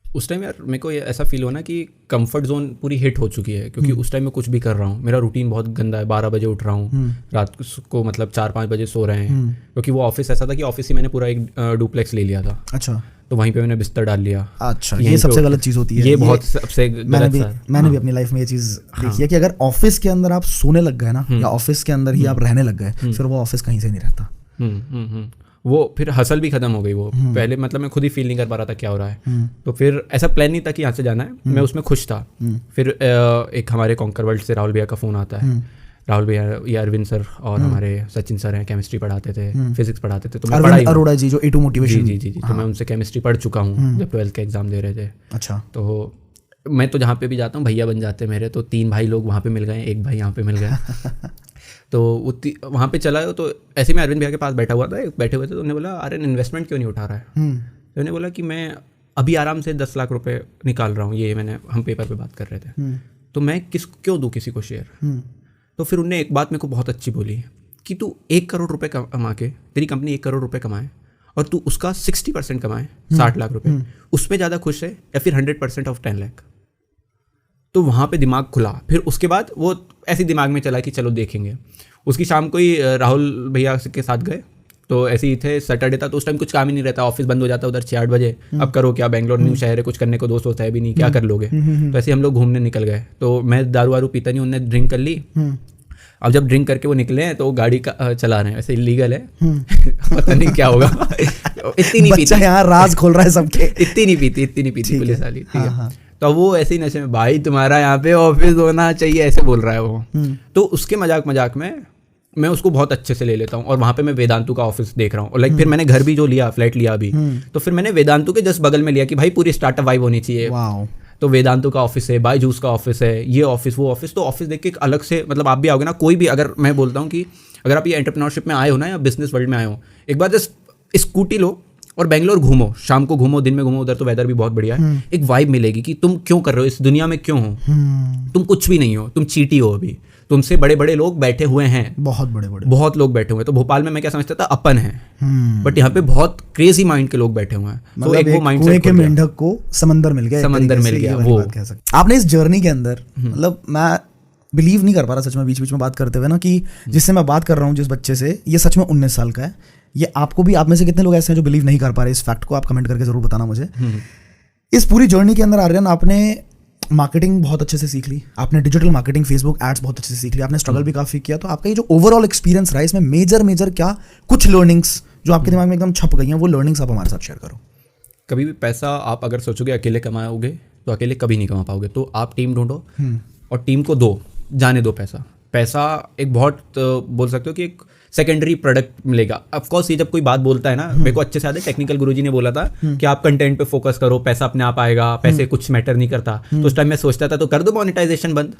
उस टाइम यार मेरे को ये ऐसा फील हो ना कि कंफर्ट जोन पूरी हिट हो चुकी है, क्योंकि उस टाइम में कुछ भी कर रहा हूँ, मेरा रूटीन बहुत गंदा है, 12 बजे उठ रहा हूँ, रात को मतलब 4-5 बजे सो रहे हैं, क्योंकि वो ऑफिस ऐसा था कि ऑफिस ही मैंने पूरा एक डुप्लेक्स ले लिया था। अच्छा, तो वहीं पे मैंने बिस्तर डाल लिया। अच्छा, ये सबसे गलत चीज़ होती है। ये बहुत सबसे गलत। मैंने भी अपनी लाइफ में ये चीज़ देखी है कि अगर ऑफिस के अंदर आप सोने लग गए ना, या ऑफिस के अंदर ही आप रहने लग गए, फिर वो ऑफिस कहीं से नहीं रहता। वो फिर हसल भी खत्म हो गई। वो पहले मतलब मैं खुद ही फील नहीं कर पा रहा था क्या हो रहा है। तो फिर ऐसा प्लान नहीं था कि यहाँ से जाना है, मैं उसमें खुश था। फिर एक हमारे कॉन्कर वर्ल्ड से राहुल भैया का फ़ोन आता है। राहुल भैया, ये अरविंद सर और हमारे सचिन सर हैं, केमिस्ट्री पढ़ाते थे, फिजिक्स पढ़ाते थे। तो मैं पढ़ाई अरोड़ा जी जो A2 मोटिवेशन, जी, तो मैं उनसे केमिस्ट्री पढ़ चुका हूँ जब 12th के एग्जाम दे रहे थे। अच्छा, तो मैं तो जहाँ पे भी जाता हूँ भैया बन जाते हैं मेरे। तो 3 भाई लोग वहाँ पे मिल गए, एक भाई यहाँ पे मिल गया। तो वहाँ पे चला गया। तो ऐसे में अरविंद भैया के पास बैठा हुआ था, बैठे हुए थे। तो उन्होंने बोला, अरे इन्वेस्टमेंट क्यों नहीं उठा रहा है? तो उन्होंने बोला कि मैं अभी आराम से 10 लाख रुपए निकाल रहा हूँ, ये हम पेपर पे बात कर रहे थे, तो मैं क्यों दूँ किसी को शेयर? तो फिर उनने एक बात मेरे को बहुत अच्छी बोली कि तू 1 करोड़ रुपए कमा के, तेरी कंपनी 1 करोड़ रुपए कमाए और तू उसका 60% कमाए, 60 लाख रुपए, उसमें ज़्यादा खुश है या फिर 100% ऑफ 10 लाख? तो वहाँ पे दिमाग खुला। फिर उसके बाद वो ऐसे दिमाग में चला कि चलो देखेंगे। उसकी शाम को ही राहुल भैया के साथ गए। तो ऐसे ही थे, सैटरडे था, तो उस टाइम कुछ काम ही नहीं रहता, ऑफिस बंद हो जाता उधर 6-8 बजे। अब करो क्या, बैंगलोर न्यू शहर है, कुछ करने को दोस्त होता है भी नहीं, क्या कर लोगे? तो ऐसे हम लोग घूमने निकल गए। तो मैं दारू वारू पीता नहीं, उन्होंने ड्रिंक कर ली। अब जब ड्रिंक करके वो निकले हैं तो गाड़ी का चला रहे हैं, वैसे इलीगल है। पता नहीं क्या होगा। इतनी नहीं पीती, यहाँ राज खोल रहा है सबके। इतनी नहीं पीती पुलिस वाली, ठीक है। तो वो ऐसे ही नशे में, भाई तुम्हारा यहाँ पे ऑफिस होना चाहिए, ऐसे बोल रहा है वो। तो उसके मजाक में मैं उसको बहुत अच्छे से ले लेता हूँ। और वहाँ पे मैं वेदांतु का ऑफिस देख रहा हूँ। और फिर मैंने घर भी जो लिया, फ्लैट लिया अभी, तो फिर मैंने वेदांतु के जस्ट बगल में लिया कि भाई पूरी स्टार्टअप वाइब होनी चाहिए। तो वेदांतु का ऑफिस है, बायजूस का ऑफिस है, ये ऑफिस वो ऑफिस। तो ऑफिस देख के एक अलग से, मतलब आप भी आओगे ना, कोई भी, अगर मैं बोलता हूँ कि अगर आप ये एंटरप्रेन्योरशिप में आए हो ना, या बिजनेस वर्ल्ड में आए हो, एक बार जस्ट स्कूटी लो और बेंगलोर घूमो, शाम को घूमो, दिन में घूमो, उधर तो वेदर भी बहुत बढ़िया है। एक वाइब मिलेगी कि तुम क्यों कर रहे हो, इस दुनिया में क्यों हो। तुम कुछ भी नहीं हो, तुम चीटी हो। अभी तुमसे बड़े बड़े लोग बैठे हुए हैं, बहुत लोग बैठे हुए हैं। तो भोपाल में मैं क्या समझता था, अपन है, बट यहाँ पे बहुत क्रेजी माइंड के लोग बैठे हुए हैं। तो एक वो माइंडसेट के मेंढक को समंदर मिल गया वो। आपने इस जर्नी के अंदर, मतलब मैं बिलीव नहीं कर पा रहा सच में, बीच में बात करते हुए ना, कि जिससे मैं बात कर रहा हूँ, जिस बच्चे से, ये सच में 19 साल का है। ये आपको भी, आप में से कितने लोग ऐसे हैं जो बिलीव नहीं कर पा रहे इस फैक्ट को? आप कमेंट करके जरूर बताना मुझे। इस पूरी जर्नी के अंदर आर्यन, आपने मार्केटिंग बहुत अच्छे से सीख ली, आपने डिजिटल मार्केटिंग, फेसबुक एड्स बहुत अच्छे से सीख लिया, आपने स्ट्रगल भी काफी किया। तो आपका ये जो ओवरऑल एक्सपीरियंस रहा है, इसमें मेजर क्या कुछ लर्निंग्स जो आपके दिमाग में एकदम छप गई हैं, वो लर्निंग्स आप हमारे साथ शेयर करो। कभी भी पैसा आप अगर सोचोगे अकेले कमाओगे तो अकेले कभी नहीं कमा पाओगे। तो आप टीम ढूंढो और टीम को दो, जाने दो पैसा एक बहुत बोल सकते हो कि एक सेकेंडरी प्रोडक्ट मिलेगा। ऑफकोर्स ये जब कोई बात बोलता है ना, मेरे को अच्छे से याद है, टेक्निकल गुरुजी ने बोला था कि आप कंटेंट पे फोकस करो, पैसा अपने आप आएगा, पैसे कुछ मैटर नहीं करता। तो उस टाइम मैं सोचता था तो कर दो मोनेटाइजेशन बंद।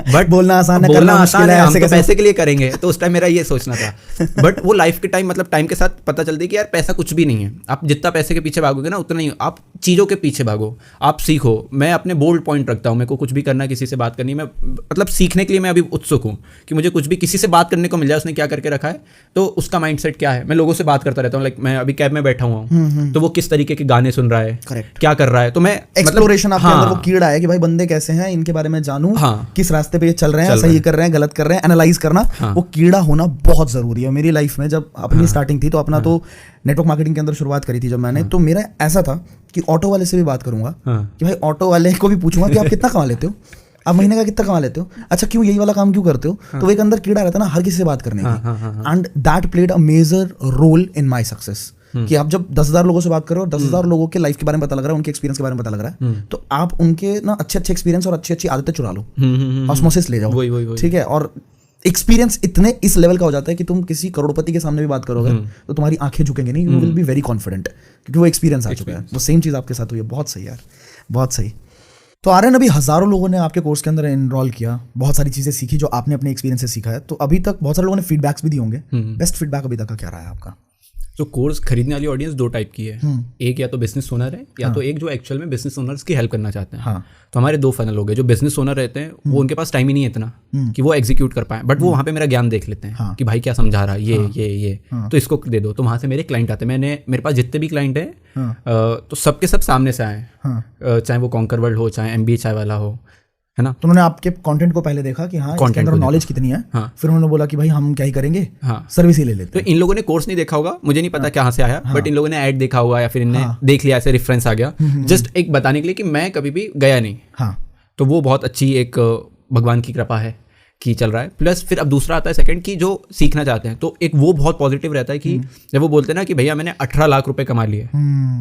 बट बोलना आसान है, हम तो पैसे के लिए करेंगे। तो उस टाइम मेरा ये सोचना था। बट वो लाइफ के टाइम, मतलब टाइम के साथ पता चलती है कि यार पैसा कुछ भी नहीं है। आप जितना पैसे के पीछे भागोगे ना, उतना ही आप चीज़ों के पीछे भागो, आप सीखो। मैं अपने बोल्ड पॉइंट रखता हूँ, मेरे को कुछ भी करना, किसी से बात करनी, मैं मतलब सीखने के लिए मैं अभी उत्सुक हूँ कि मुझे कुछ भी किसी से बात करने को मिल जाए, उसने क्या करके रखा है, तो उसका माइंडसेट क्या है। मैं लोगों से बात करता रहता हूँ, लाइक मैं अभी कैब में बैठा हुआ हूँ, तो वो किस तरीके के गाने सुन रहा है, क्या कर रहा है। तो मैं एक्सप्लोरेशन आपके अंदर वो कीड़ा है कि भाई बंदे कैसे हैं, इनके बारे में जानूं, किस रास्ते पे ये चल रहे हैं, सही कर रहे हैं, गलत कर रहे हैं, एनालाइज करना, वो कीड़ा होना बहुत जरूरी है। मेरी लाइफ में जब अपनी स्टार्टिंग थी, तो अपना तो नेटवर्क मार्केटिंग के अंदर शुरुआत करी थी जब मैंने, तो मेरा ऐसा था कि ऑटो वाले से भी बात करूंगा कि भाई ऑटो वाले को भी पूछूंगा कि आप कितना कमा लेते हो, आप महीने का कितना कमा लेते हो, अच्छा क्यों यही वाला काम क्यों करते हो। तो एक अंदर कीड़ा रहता है ना हर किसी से बात करने की, and that played a major role in my success. कि आप जब 10,000 लोगों से बात करो और 10,000 लोगों के लाइफ के बारे में पता लग रहा है, उनके एक्सपीरियंस के बारे में पता लग रहा है, तो आप उनके ना अच्छे एक्सपीरियंस और अच्छी आदतें चुरा लो, ऑस्मोसिस ले जाओ, ठीक है। और एक्सपीरियंस इतने इस लेवल का हो जाता है कि तुम किसी करोड़पति के सामने भी बात करोगे तो तुम्हारी आंखें झुकेंगे नहीं, you will be very confident, क्योंकि वो एक्सपीरियंस आ चुका है। वो सेम चीज़ आपके साथ हुई है। बहुत सही यार, बहुत सही। तो आर्यन, अभी हज़ारों लोगों ने आपके कोर्स के अंदर एनरोल किया, बहुत सारी चीज़ें सीखी जो आपने अपने एक्सपीरियंस से सीखा है। तो अभी तक बहुत सारे लोगों ने फीडबैक्स भी दिए होंगे, बेस्ट फीडबैक अभी तक का क्या रहा है आपका? तो कोर्स खरीदने वाली ऑडियंस दो टाइप की है, एक या तो बिजनेस ओनर है या तो एक जो एक्चुअल में बिजनेस ओनर्स की हेल्प करना चाहते हैं। तो हमारे दो फनल हो गए। जो बिजनेस ओनर रहते हैं वो उनके पास टाइम ही नहीं है इतना कि वो एग्जीक्यूट कर पाए, बट वो वहाँ पे मेरा ज्ञान देख लेते हैं कि भाई क्या समझा रहा है ये तो इसको दे दो। तो वहाँ से मेरे क्लाइंट आते हैं। मेरे पास जितने भी क्लाइंट हैं तो सबके सब सामने से आए, चाहे वो कॉन्कर वर्ल्ड हो, चाहे MBA चाय वाला हो, है ना। तो उन्होंने आपके कंटेंट को पहले देखा कि हाँ इसके अंदर नॉलेज कितनी है, फिर उन्होंने बोला कि भाई हम क्या ही करेंगे, सर्विस ही ले लेते हैं। तो इन लोगों ने कोर्स नहीं देखा होगा, मुझे नहीं पता कहाँ से आया, बट इन लोगों ने ऐड देखा होगा या फिर इन्हें देख लिया, ऐसे रेफरेंस आ गया जस्ट एक बताने के लिए कि मैं कभी भी गया नहीं। तो वो बहुत अच्छी एक भगवान की कृपा है कि चल रहा है। प्लस फिर अब दूसरा आता है सेकंड कि जो सीखना चाहते हैं, तो एक वो बहुत पॉजिटिव रहता है कि जब वो बोलते हैं ना कि भैया मैंने 18 लाख रुपए कमा लिए,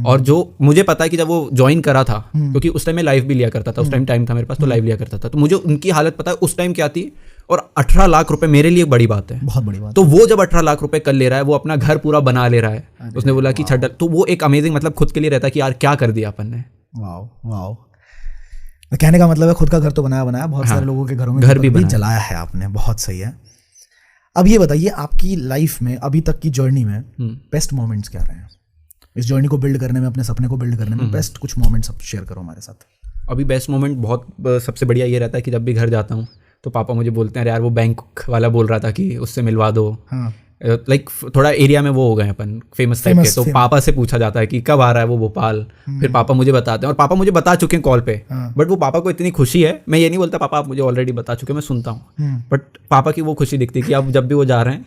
और जो मुझे पता है कि जब वो ज्वाइन करा था, क्योंकि उस टाइम मैं लाइव भी लिया करता था, उस टाइम था मेरे पास, तो लाइव लिया करता था, तो मुझे उनकी हालत पता है उस टाइम क्या थी। और 18 लाख रुपए मेरे लिए बड़ी बात है, बहुत बड़ी बात। तो वो जब 18 लाख रुपए कर ले रहा है, वो अपना घर पूरा बना ले रहा है, उसने बोला कि छठ, तो वो एक अमेजिंग मतलब खुद के लिए रहता है कि यार क्या कर दिया अपन ने। वाओ। कहने का मतलब है खुद का घर तो बनाया, बहुत सारे लोगों के घरों में घर भी जलाया है आपने, बहुत सही है। अब ये बताइए आपकी लाइफ में अभी तक की जर्नी में बेस्ट मोमेंट्स क्या रहे हैं? इस जर्नी को बिल्ड करने में, अपने सपने को बिल्ड करने में बेस्ट कुछ मोमेंट्स आप शेयर करो हमारे साथ। अभी बेस्ट मोमेंट बहुत सबसे बढ़िया ये रहता है कि जब भी घर जाता हूँ तो पापा मुझे बोलते हैं, अरे यार वो बैंक वाला बोल रहा था कि उससे मिलवा दो। लाइक थोड़ा एरिया में वो हो गए अपन फेमस टाइप के, तो पापा से पूछा जाता है कि कब आ रहा है वो भोपाल, फिर पापा मुझे बताते हैं, और पापा मुझे बता चुके हैं कॉल पे, बट वो पापा को इतनी खुशी है, मैं ये नहीं बोलता पापा आप मुझे ऑलरेडी बता चुके, मैं सुनता हूँ, बट पापा की वो खुशी दिखती है कि अब जब भी वो जा रहे हैं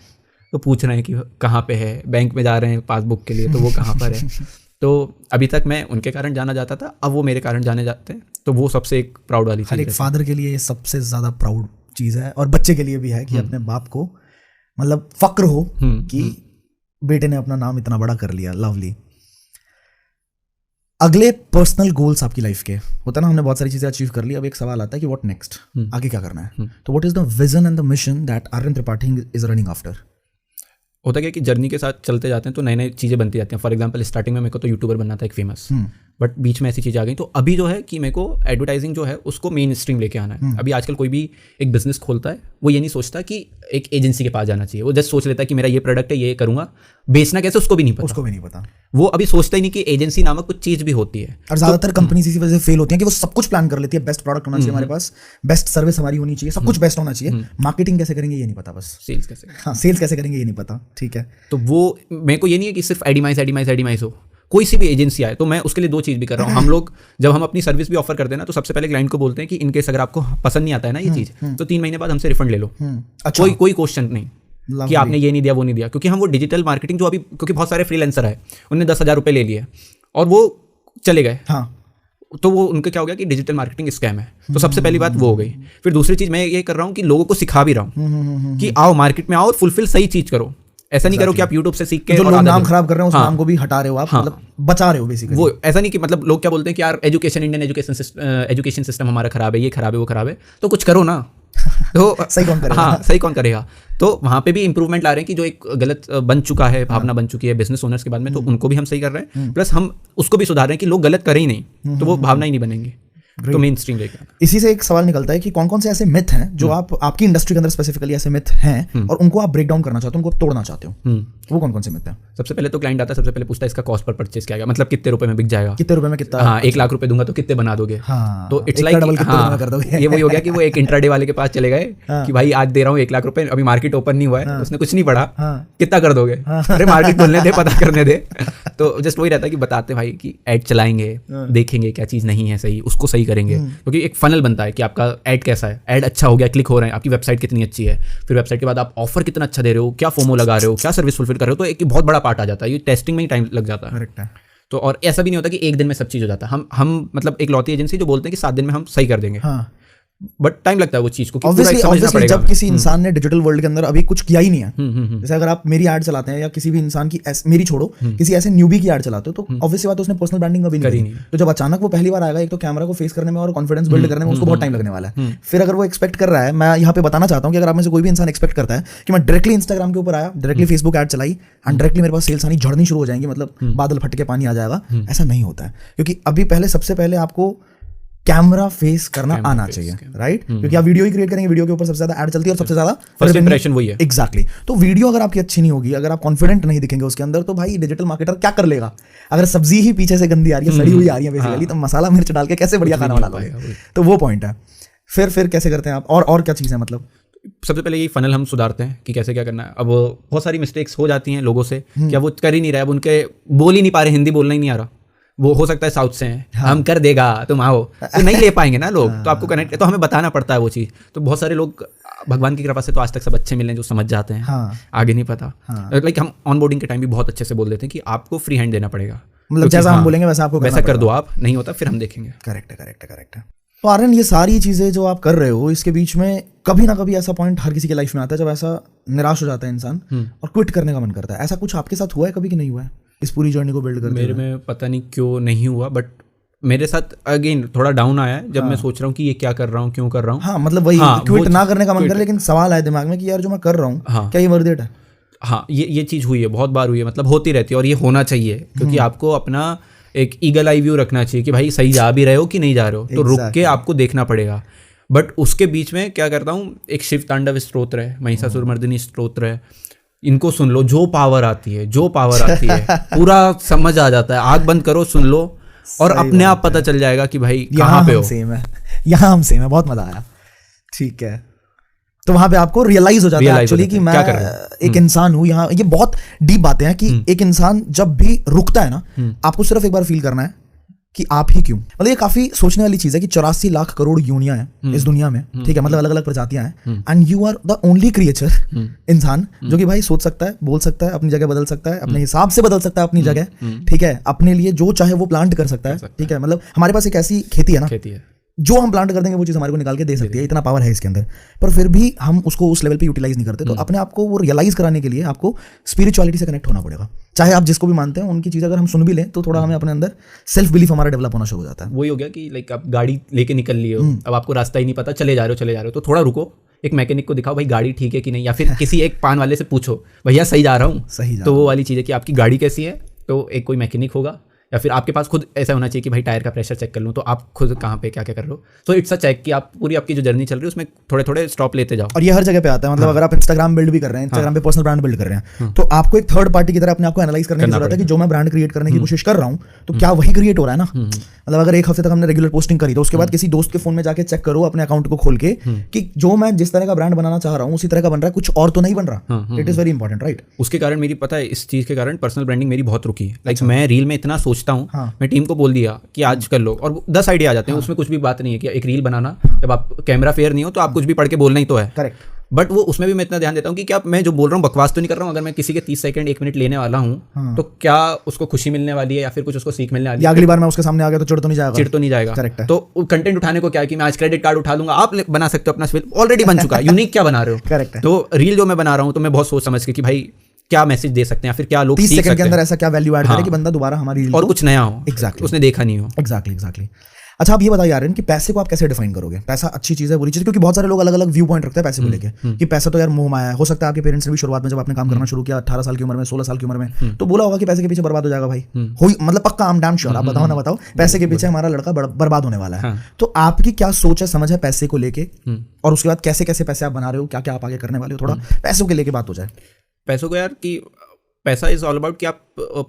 तो पूछ रहे हैं कि कहाँ पे है, बैंक में जा रहे हैं पासबुक के लिए तो वो कहाँ पर है। तो अभी तक मैं उनके कारण जाना जाता था, अब वो मेरे कारण जाने जाते हैं, तो वो सबसे एक प्राउड वाली चीज़ है। हर एक फादर के लिए सबसे ज़्यादा प्राउड चीज़ है, और बच्चे के लिए भी है कि अपने बाप को मतलब फक्र हो कि बेटे ने अपना नाम इतना बड़ा कर लिया। लवली। अगले पर्सनल गोल्स आपकी लाइफ के होता है ना, हमने बहुत सारी चीजें अचीव कर ली, अब एक सवाल आता है कि व्हाट नेक्स्ट, आगे क्या करना है। तो what is the vision and the mission that Aryan Tripathi is running after? होता क्या कि जर्नी के साथ चलते जाते हैं तो नई नई चीज़ें बनती जाती हैं। फॉर एग्जांपल स्टार्टिंग में मेरे को तो यूट्यूबर बनना था एक फेमस, बट बीच में ऐसी चीज़ आ गई, तो अभी जो है कि मेरे को एडवर्टाइजिंग जो है उसको मेन स्ट्रीम लेके आना है। अभी आजकल कोई भी एक बिजनेस खोलता है वो ये नहीं सोचता कि एक एजेंसी के पास जाना चाहिए, वो जस्ट सोच लेता है कि मेरा ये प्रोडक्ट है, ये करूँगा, बेचना कैसे उसको भी नहीं पता। वो अभी सोचता ही नहीं कि एजेंसी नामक कुछ चीज़ भी होती है। और ज्यादातर कंपनीज इसी वजह से फेल होती हैं कि वो सब कुछ प्लान कर लेती है, बेस्ट प्रोडक्ट होना चाहिए हमारे पास, बेस्ट सर्विस हमारी होनी चाहिए, सब कुछ बेस्ट होना चाहिए, मार्केटिंग कैसे करेंगे ये नहीं पता, बस सेल्स कैसे करेंगे ये नहीं पता। ठीक है, तो वो मेरे को ये नहीं है कि सिर्फ एडिमाइज हो, कोई सी भी एजेंसी आए तो मैं उसके लिए दो चीज़ भी कर रहा हूँ। हम लोग जब हम अपनी सर्विस भी ऑफर करते हैं ना, तो सबसे पहले क्लाइंट को बोलते हैं कि इनकेस अगर आपको पसंद नहीं आता है ना ये चीज़, तो 3 महीने बाद हमसे रिफंड ले लो। कोई क्वेश्चन नहीं कि आपने ये नहीं दिया वो नहीं दिया, क्योंकि हम वो डिजिटल मार्केटिंग जो अभी, क्योंकि बहुत सारे फ्रीलांसर है, उन्होंने 10,000 रुपये ले लिए और वो चले गए, तो वो उनका क्या हो गया कि डिजिटल मार्केटिंग स्कैम है। तो सबसे पहली बात वो हो गई। फिर दूसरी चीज़ मैं ये कर रहा हूँ कि लोगों को सिखा भी रहा हूँ कि आओ मार्केट में आओ और फुलफिल सही चीज़ करो। ऐसा नहीं करो कि आप YouTube से सीख के जो लोग नाम खराब कर रहे हैं उस नाम को भी हटा रहे हो आप, मतलब बचा रहे हो बेसिकली। वो ऐसा नहीं कि मतलब लोग क्या बोलते हैं कि यार इंडियन एजुकेशन सिस्टम हमारा खराब है, ये खराब है, वो खराब है, तो कुछ करो ना। तो सही कौन करेगा। तो वहाँ पे भी इंप्रूवमेंट ला रहे हैं कि जो एक गलत बन चुका है, भावना बन चुकी है बिजनेस ओनर्स के बाद में, तो उनको भी हम सही कर रहे हैं, प्लस हम उसको भी सुधार रहे हैं कि लोग गलत करें ही नहीं, तो वो भावना ही नहीं बनेंगी। तो मेन स्ट्रीम लेके इसी से एक सवाल निकलता है कि कौन कौन से ऐसे मिथ हैं जो आपकी इंडस्ट्री के अंदर स्पेसिफिकली ऐसे मिथ हैं और उनको आप ब्रेक डाउन करना चाहते हो, उनको तोड़ना चाहते हो, वो कौन कौन से मिथ हैं? सबसे पहले तो क्लाइंट आता है, सबसे पहले पूछता है इसका कॉस्ट पर परचेज क्या है, मतलब कितने रुपए में बिक जाएगा, कितने रुपए में कितना। हाँ, 1 लाख रुपए दूंगा तो कितने बना दोगे। तो इट्स लाइक ये वही हो गया कि वो एक इंट्राडे वाले के पास चले गए कि भाई आज दे रहा हूँ 1 लाख रुपए, अभी मार्केट ओपन नहीं हुआ है, उसने कुछ नहीं पढ़ा, कितना कर दोगे, अरे मार्केट खोलने दे, पता करने दे। तो जस्ट वही रहता है कि बताते भाई कि ऐड चलाएंगे, देखेंगे क्या चीज़ नहीं है सही, उसको सही करेंगे, क्योंकि एक फनल बनता है कि आपका ऐड कैसा है, ऐड अच्छा हो गया, क्लिक हो रहे हैं, आपकी वेबसाइट कितनी अच्छी है, फिर वेबसाइट के बाद आप ऑफर कितना अच्छा दे रहे हो, क्या फोमो लगा रहे हो, क्या सर्विस फुलफिल कर रहे हो, तो एक बहुत बड़ा पार्ट आ जाता है। ये टेस्टिंग में ही टाइम लग जाता है। करेक्ट है। तो और ऐसा भी नहीं होता कि एक दिन में सब चीज़ हो जाता है। हम मतलब एक लौती एजेंसी जो बोलते हैं कि 7 दिन में हम सही कर देंगे, बट टाइम लगता है वो चीज़ को। ऑब्वियसली जब किसी इंसान ने डिजिटल वर्ल्ड के अंदर अभी कुछ किया ही नहीं है, जैसे अगर आप मेरी ऐड चलाते हैं या किसी भी इंसान की, मेरी छोड़ो, किसी ऐसे न्यूबी की ऐड चलाते हो, तो ऑब्वियसली बात है उसने पर्सनल ब्रांडिंग कभी नहीं करी। तो जब अचानक वो पहली बार आएगा, एक तो कैमरा को फेस करने में और कॉन्फिडेंस बिल्ड करने में उसको बहुत टाइम लगने वाला है। फिर अगर वो एक्सपेक्ट कर रहा है, मैं यहाँ पे बताना चाहता हूँ कि अगर आप में से कोई भी इंसान एक्सपेक्ट करता है कि मैं डायरेक्टली इंस्टाग्राम के ऊपर आया, डायरेक्टली फेसबुक ऐड चलाई एंड डायरेक्टली मेरे पास सेल्स आनी झड़नी शुरू हो जाएंगी, मतलब बादल फट के पानी आ जाएगा, ऐसा नहीं होता है। क्योंकि अभी सबसे पहले आपको कैमरा फेस करना आना चाहिए, राइट? क्योंकि आप वीडियो ही क्रिएट करेंगे, वीडियो के ऊपर सबसे ज्यादा ऐड चलती है और सबसे ज्यादा फर्स्ट इंप्रेशन वही है। एग्जैक्टली। तो वीडियो अगर आपकी अच्छी नहीं होगी, अगर आप कॉन्फिडेंट नहीं दिखेंगे उसके अंदर, तो भाई डिजिटल मार्केटर क्या कर लेगा? अगर सब्जी ही पीछे से गंदी आ रही है, सड़ी हुई आ रही है बेसिकली, तो मसाला मिर्च डाल के कैसे बढ़िया खाना बना लोगे? तो वो पॉइंट है। फिर कैसे करते हैं आप? और क्या चीज़ है मतलब? सबसे पहले यही फनल हम सुधारते हैं कि कैसे क्या करना है। अब बहुत सारी मिस्टेक्स हो जाती हैं लोगों से, क्या वो कर ही नहीं रहा है, अब उनके बोल ही नहीं पा रहे, हिंदी बोलना ही नहीं आ रहा, वो हो सकता है साउथ से हैं, हम कर देगा तुम आओ, तो नहीं ले पाएंगे ना लोग, तो आपको कनेक्ट, तो हमें बताना पड़ता है वो चीज़। तो बहुत सारे लोग भगवान की कृपा से तो आज तक सब अच्छे मिले हैं जो समझ जाते हैं, आगे नहीं पता। लाइक हम ऑन बोर्डिंग के टाइम भी बहुत अच्छे से बोल देते हैं कि आपको फ्री हैंड देना पड़ेगा, मतलब जैसा हम बोलेंगे वैसा आपको वैसा कर दो, आप नहीं होता फिर हम देखेंगे। करेक्ट है। तो आर्यन, ये सारी चीज़ें जो आप कर रहे हो, इसके बीच में कभी ना कभी ऐसा पॉइंट हर किसी के लाइफ में आता है जब ऐसा निराश हो जाता है इंसान और क्विट करने का मन करता है। ऐसा कुछ आपके साथ हुआ है कभी कि नहीं हुआ है इस पूरी जर्नी को बिल्ड करते? मेरे में पता नहीं क्यों नहीं हुआ, बट मेरे साथ अगेन थोड़ा डाउन आया है जब मैं सोच रहा हूँ कि ये क्या कर रहा हूँ, क्यों कर रहा हूँ। हाँ, मतलब वही क्विट ना करने का मन कर, लेकिन सवाल आया दिमाग में कि यार जो मैं कर रहा हूँ क्या ये वर्थ इट है? हाँ, ये चीज़ हुई है, बहुत बार हुई है, मतलब होती रहती है, और ये होना चाहिए क्योंकि आपको अपना एक ईगल आई व्यू रखना चाहिए कि भाई सही जा भी रहे हो कि नहीं जा रहे हो, तो रुक के आपको देखना पड़ेगा। बट उसके बीच में क्या करता हूँ, एक शिव तांडव स्तोत्र है, महिषासुरमर्दिनी स्तोत्र है, इनको सुन लो, जो पावर आती है पूरा समझ आ जाता है। आँख बंद करो, सुन लो, और अपने आप पता चल जाएगा कि भाई कहाँ पे हो। यहाँ हम सेम है, बहुत मजा आया। ठीक है, तो वहां पे आपको रियलाइज हो जाता है एक्चुअली कि मैं एक इंसान हूँ यहाँ। ये बहुत डीप बातें हैं कि एक इंसान जब भी रुकता है ना, आपको सिर्फ एक बार फील करना है कि आप ही क्यों। मतलब ये काफी सोचने वाली चीज है कि 84 लाख करोड़ यूनियां हैं इस दुनिया में, ठीक है, मतलब अलग अलग प्रजातियां हैं, and you are the only creature, इंसान, जो कि भाई सोच सकता है, बोल सकता है, अपनी जगह बदल सकता है, अपने हिसाब से बदल सकता है अपनी जगह, ठीक है, अपने लिए जो चाहे वो प्लांट कर सकता है, ठीक है। मतलब हमारे पास एक ऐसी खेती है ना, जो हम प्लांट कर देंगे वो चीज़ हमारे को निकाल के दे सकती है, इतना पावर है इसके अंदर, पर फिर भी हम उसको उस लेवल पे यूटिलाइज नहीं करते। तो अपने आप को वो रियलाइज कराने के लिए आपको स्पिरिचुअलिटी से कनेक्ट होना पड़ेगा, चाहे आप जिसको भी मानते हैं उनकी चीज़ अगर हम सुन भी लें तो थोड़ा हमें अपने अंदर सेल्फ बिलीफ हमारा डेवलप होना शुरू हो जाता है। वही हो गया कि लाइक आप गाड़ी लेके निकल लिए हो, अब आपको रास्ता ही नहीं पता, चले जा रहे हो, तो थोड़ा रुको, एक मैकेनिक को दिखाओ भाई गाड़ी ठीक है कि नहीं, या फिर किसी एक पान वाले से पूछो भैया सही जा रहा हूँ, तो वो वाली चीज़ है कि आपकी गाड़ी कैसी है, तो एक कोई मैकेनिक होगा, या फिर आपके पास खुद ऐसा होना चाहिए कि भाई टायर का प्रेशर चेक कर लूँ, तो आप खुद कहाँ पे क्या क्या कर रहे हो। सो इट्स अ चेक कि आप पूरी आपकी जो जर्नी चल रही है उसमें थोड़े थोड़े स्टॉप लेते जाओ। और ये हर जगह पे आता है, मतलब अगर आप इंस्टाग्राम बिल्ड भी कर रहे हैं, इंस्टाग्राम पे पर्सनल ब्रांड बिल्ड कर रहे हैं, तो आपको एक थर्ड पार्टी की तरह अपने आप को एनालाइज करने की जरूरत है कि जो मैं ब्रांड क्रिएट करने की कोशिश कर रहा हूँ तो क्या वही क्रिएट हो रहा है ना। मतलब अगर एक हफ्ते तक हमने रेगुलर पोस्टिंग करी, तो उसके बाद किसी दोस्त के फोन में जाके चेक करो अपने अकाउंट को खोल के कि जो मैं जिस तरह का ब्रांड बनाना चाह रहा हूँ उसी तरह का बन रहा है, कुछ और तो नहीं बन रहा। It is very important, right. उसके कारण मेरी पता है, इस चीज़ के कारण पर्सनल ब्रांडिंग मेरी बहुत रुकी। लाइक मैं रील में इतना सोचता हूँ, मैं टीम को बोल दिया कि आज कर लो, और 10 आइडिया आ जाते हैं, उसमें कुछ भी बात नहीं है कि एक रील बनाना, जब आप कैमरा फेयर नहीं हो तो आप कुछ भी पढ़ के बोलना ही तो है, करेक्ट। बट वो उसमें भी मैं इतना ध्यान देता हूँ कि क्या मैं जो बोल रहा हूँ बकवास तो नहीं कर रहा हूँ। अगर मैं किसी के 30 सेकंड 1 मिनट लेने वाला हूँ तो क्या उसको खुशी मिलने वाली है या फिर कुछ उसको सीख मिलने वाली है। अगली बार मैं उसके सामने आ गया तो चिढ़ तो नहीं जाएगा। करेक्ट है। तो कंटेंट उठाने को क्या है कि मैं आज क्रेडिट कार्ड उठा लूंगा, आप बना सकते हो अपना, ऑलरेडी बन चुका है, यूनिक क्या बना रहे हो। करेक्ट है। तो रील जो मैं बना रहा हूँ तो मैं बहुत सोच समझ के कि भाई क्या मैसेज दे सकते हैं, फिर क्या लोग 30 सेकंड के अंदर ऐसा क्या वैल्यू ऐड करे कि बंदा दोबारा हमारी रील और कुछ नया हो, एग्जैक्टली उसने देखा नहीं हो। एग्जैक्टली। अच्छा, आप ये बताइए आर्यन कि पैसे को आप कैसे डिफाइन करोगे? पैसा अच्छी चीज़ है, बुरी चीज़? क्योंकि बहुत सारे लोग अलग अलग व्यू पॉइंट रखते हैं पैसे को लेके कि पैसा तो यार मोह माया है। हो सकता है आपके पेरेंट्स ने भी शुरुआत में जब आपने काम करना शुरू किया 18 साल की उम्र में, 16 साल की उम्र में, तो बोला होगा कि पैसे के पीछे बर्बाद हो जाएगा भाई, मतलब पक्का, आई एम डैम श्योर। आप बताओ ना बताओ, पैसे के पीछे हमारा लड़का बर्बाद होने वाला है। तो आपकी क्या सोच है, समझ है पैसे को लेके, और उसके बाद कैसे कैसे पैसे आप बना रहे हो, क्या क्या आप आगे करने वाले हो? थोड़ा पैसों के लेके बात हो जाए। पैसों को यार कि पैसा इज ऑल अबाउट कि आप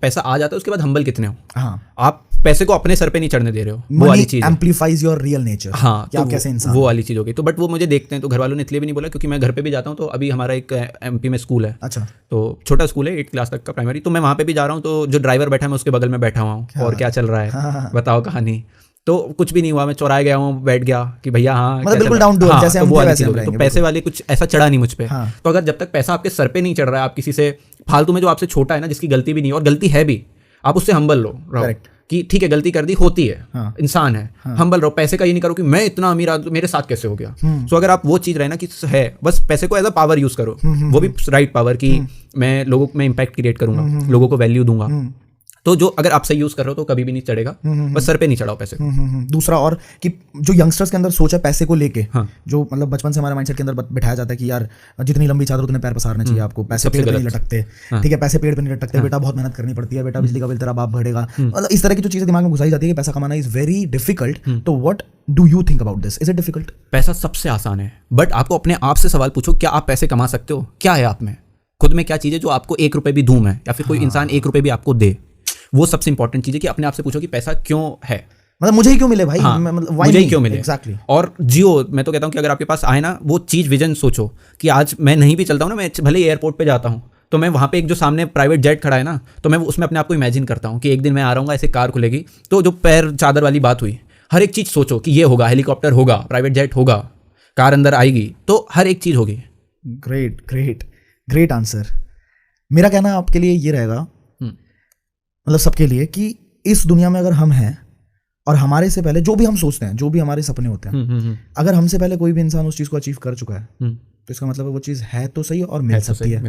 पैसा आ जाता है उसके बाद हम्बल कितने हो। हाँ, आप पैसे को अपने सर पे नहीं चढ़ने दे रहे हो, वो वाली चीज एम्प्लीफाइज योर रियल नेचर। हाँ, तो कैसे इंसान, वो वाली चीज हो गई। तो बट वो मुझे देखते हैं, तो घर वालों ने इसलिए भी नहीं बोला क्योंकि मैं घर पे भी जाता हूँ, तो अभी हमारा एक एमपी में स्कूल है। अच्छा। तो छोटा स्कूल है, 8th क्लास तक का प्राइमरी, तो मैं वहाँ पे भी जा रहा हूँ, तो जो ड्राइवर बैठा है मैं उसके बगल में बैठा हुआ हूँ, और क्या चल रहा है बताओ कहानी। तो कुछ भी नहीं हुआ, मैं चौराहे गया हूँ, बैठ गया कि भैया हाँ, मतलब बिल्कुल डाउन टू अर्थ, जैसे हम वैसे हम रहेंगे। तो पैसे वाले कुछ ऐसा चढ़ा नहीं मुझ पे। तो अगर जब तक पैसा आपके सर पे नहीं चढ़ रहा है, आप किसी से फालतू में जो आपसे छोटा है ना, जिसकी गलती भी नहीं और गलती है भी, आप उससे हम्बल रहो कि ठीक है गलती कर दी, होती है, इंसान है, हम्बल रहो। पैसे का ये नहीं करो कि मैं इतना अमीर आदमी, मेरे साथ कैसे हो गया। सो अगर आप वो चीज़ रहे ना कि है, बस पैसे को एज अ पावर यूज़ करो, वो भी राइट पावर की मैं लोगों में इम्पैक्ट क्रिएट करूंगा, लोगों को वैल्यू दूंगा, तो जो अगर आप सही यूज कर रहे हो तो कभी भी नहीं चढ़ेगा, बस सर पे नहीं चढ़ाओ पैसे को। दूसरा और कि जो यंगस्टर्स के अंदर सोच है पैसे को लेके, हाँ। जो मतलब बचपन से हमारे माइंडसेट के अंदर बिठाया जाता है कि यार जितनी लंबी चादर उतने पैर पसारने चाहिए आपको, पैसे पेड़ पे नहीं लटकते, ठीक है, पैसे पेड़ पे नहीं लटकते, बेटा बहुत मेहनत करनी पड़ती है, बेटा बिजली का बिल तेरा बाप भरेगा, मतलब इस तरह की जो चीजें दिमाग में घुसाई जाती है कि पैसा कमाना इज वेरी डिफिकल्ट। तो what do you think about this? Is it difficult? पैसा सबसे आसान है, बट आपको अपने आप से सवाल पूछो, क्या आप पैसे कमा सकते हो? क्या है आप में, खुद में क्या चीज़ है जो आपको 1 रुपए भी धूम है, या फिर कोई इंसान 1 रुपए भी आपको दे? वो सबसे इंपॉर्टेंट चीज़ है कि अपने आप से पूछो कि पैसा क्यों है, मतलब मुझे ही क्यों मिले भाई, हाँ, मतलब मुझे ही क्यों मिले एग्जैक्टली। और जियो, मैं तो कहता हूँ कि अगर आपके पास आए ना वो चीज़, विजन सोचो कि आज मैं नहीं भी चलता हूँ ना, मैं भले एयरपोर्ट पे जाता हूँ तो मैं वहाँ पे एक जो सामने प्राइवेट जेट खड़ा है ना, तो मैं उसमें अपने आप को इमेजिन करता हूँ कि एक दिन मैं आ रहा हूँ, ऐसे कार खुलेगी, तो जो पैर चादर वाली बात हुई, हर एक चीज़ सोचो कि ये होगा, हेलीकॉप्टर होगा, प्राइवेट जेट होगा, कार अंदर आएगी, तो हर एक चीज़ होगी। Great great great answer. मेरा कहना आपके लिए ये रहेगा, मतलब सबके लिए, कि इस दुनिया में अगर हम हैं और हमारे से पहले जो भी हम सोचते हैं, जो भी हमारे सपने होते हैं, अगर हमसे पहले कोई भी इंसान उस चीज़ को अचीव कर चुका है तो इसका मतलब है वो चीज़ है तो सही और मिल सकती है।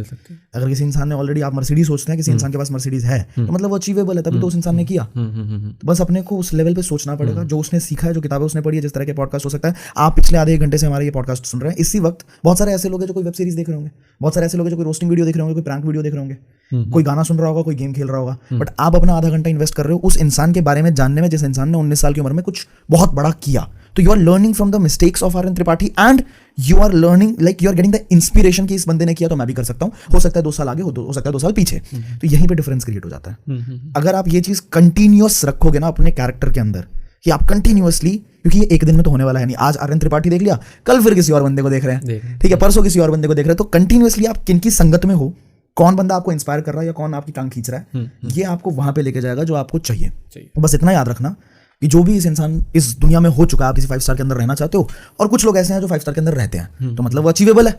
अगर किसी इंसान ने ऑलरेडी, आप मर्सिडीज सोचते हैं, किसी इंसान के पास मर्सिडीज है तो मतलब वो अचीवेबल है, तभी तो उस इंसान ने किया। तो बस अपने को उस लेवल पे सोचना पड़ेगा, जो उसने सीखा है, जो किताबें उसने पढ़ी है, जिस तरह के पॉडकास्ट हो सकता है। आप पिछले आधे 1 घंटे से हमारे ये पॉडकास्ट सुन रहे हैं, इसी वक्त बहुत सारे ऐसे लोग हैं जो कोई वेब सीरीज देख रहे होंगे, बहुत सारे ऐसे लोग हैं जो कोई रोस्टिंग वीडियो देख रहे होंगे, कोई प्रैंक वीडियो देख रहे होंगे, कोई गाना सुन रहा होगा, कोई गेम खेल रहा होगा, बट आप अपना आधा घंटा इन्वेस्ट कर रहे हो उस इंसान के बारे में जानने में, जिस इंसान ने 19 साल की उम्र में कुछ बहुत बड़ा किया। तो you are learning from the mistakes of Aryan Tripathi and you are learning, like you are getting the inspiration कि इस बंदे ने किया तो मैं भी कर सकता हूँ। हो सकता है 2 साल आगे हो सकता है 2 साल पीछे। तो यहीं पे डिफरेंस क्रिएट हो जाता है। अगर आप ये चीज कंटिन्यूअस रखोगे ना अपने कैरेक्टर के अंदर, कि आप कंटिन्यूअसली, क्योंकि ये एक दिन में तो होने वाला है नहीं, आज आर्यन त्रिपाठी देख लिया, कल फिर किसी और बंदे को देख रहे हैं, ठीक है, परसों किसी और बंदे को देख रहे हैं, तो कंटिन्यूअसली आप किनकी संगत में हो, कौन बंदा आपको इंस्पायर कर रहा है या कौन आपकी टांग खींच रहा है, ये आपको वहां पे लेके जाएगा जो आपको चाहिए। बस इतना याद रखना कि जो भी इस इंसान इस दुनिया में हो चुका है, आप किसी 5 स्टार के अंदर रहना चाहते हो, और कुछ लोग ऐसे हैं जो 5 स्टार के अंदर रहते हैं, तो मतलब वो अचीवेबल है,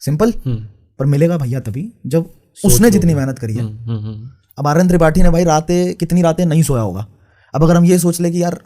सिंपल। पर मिलेगा भैया तभी जब उसने जितनी मेहनत करी है। अब आर्यन त्रिपाठी ने भाई कितनी रातें नहीं सोया होगा। अब अगर हम ये सोच ले कि यार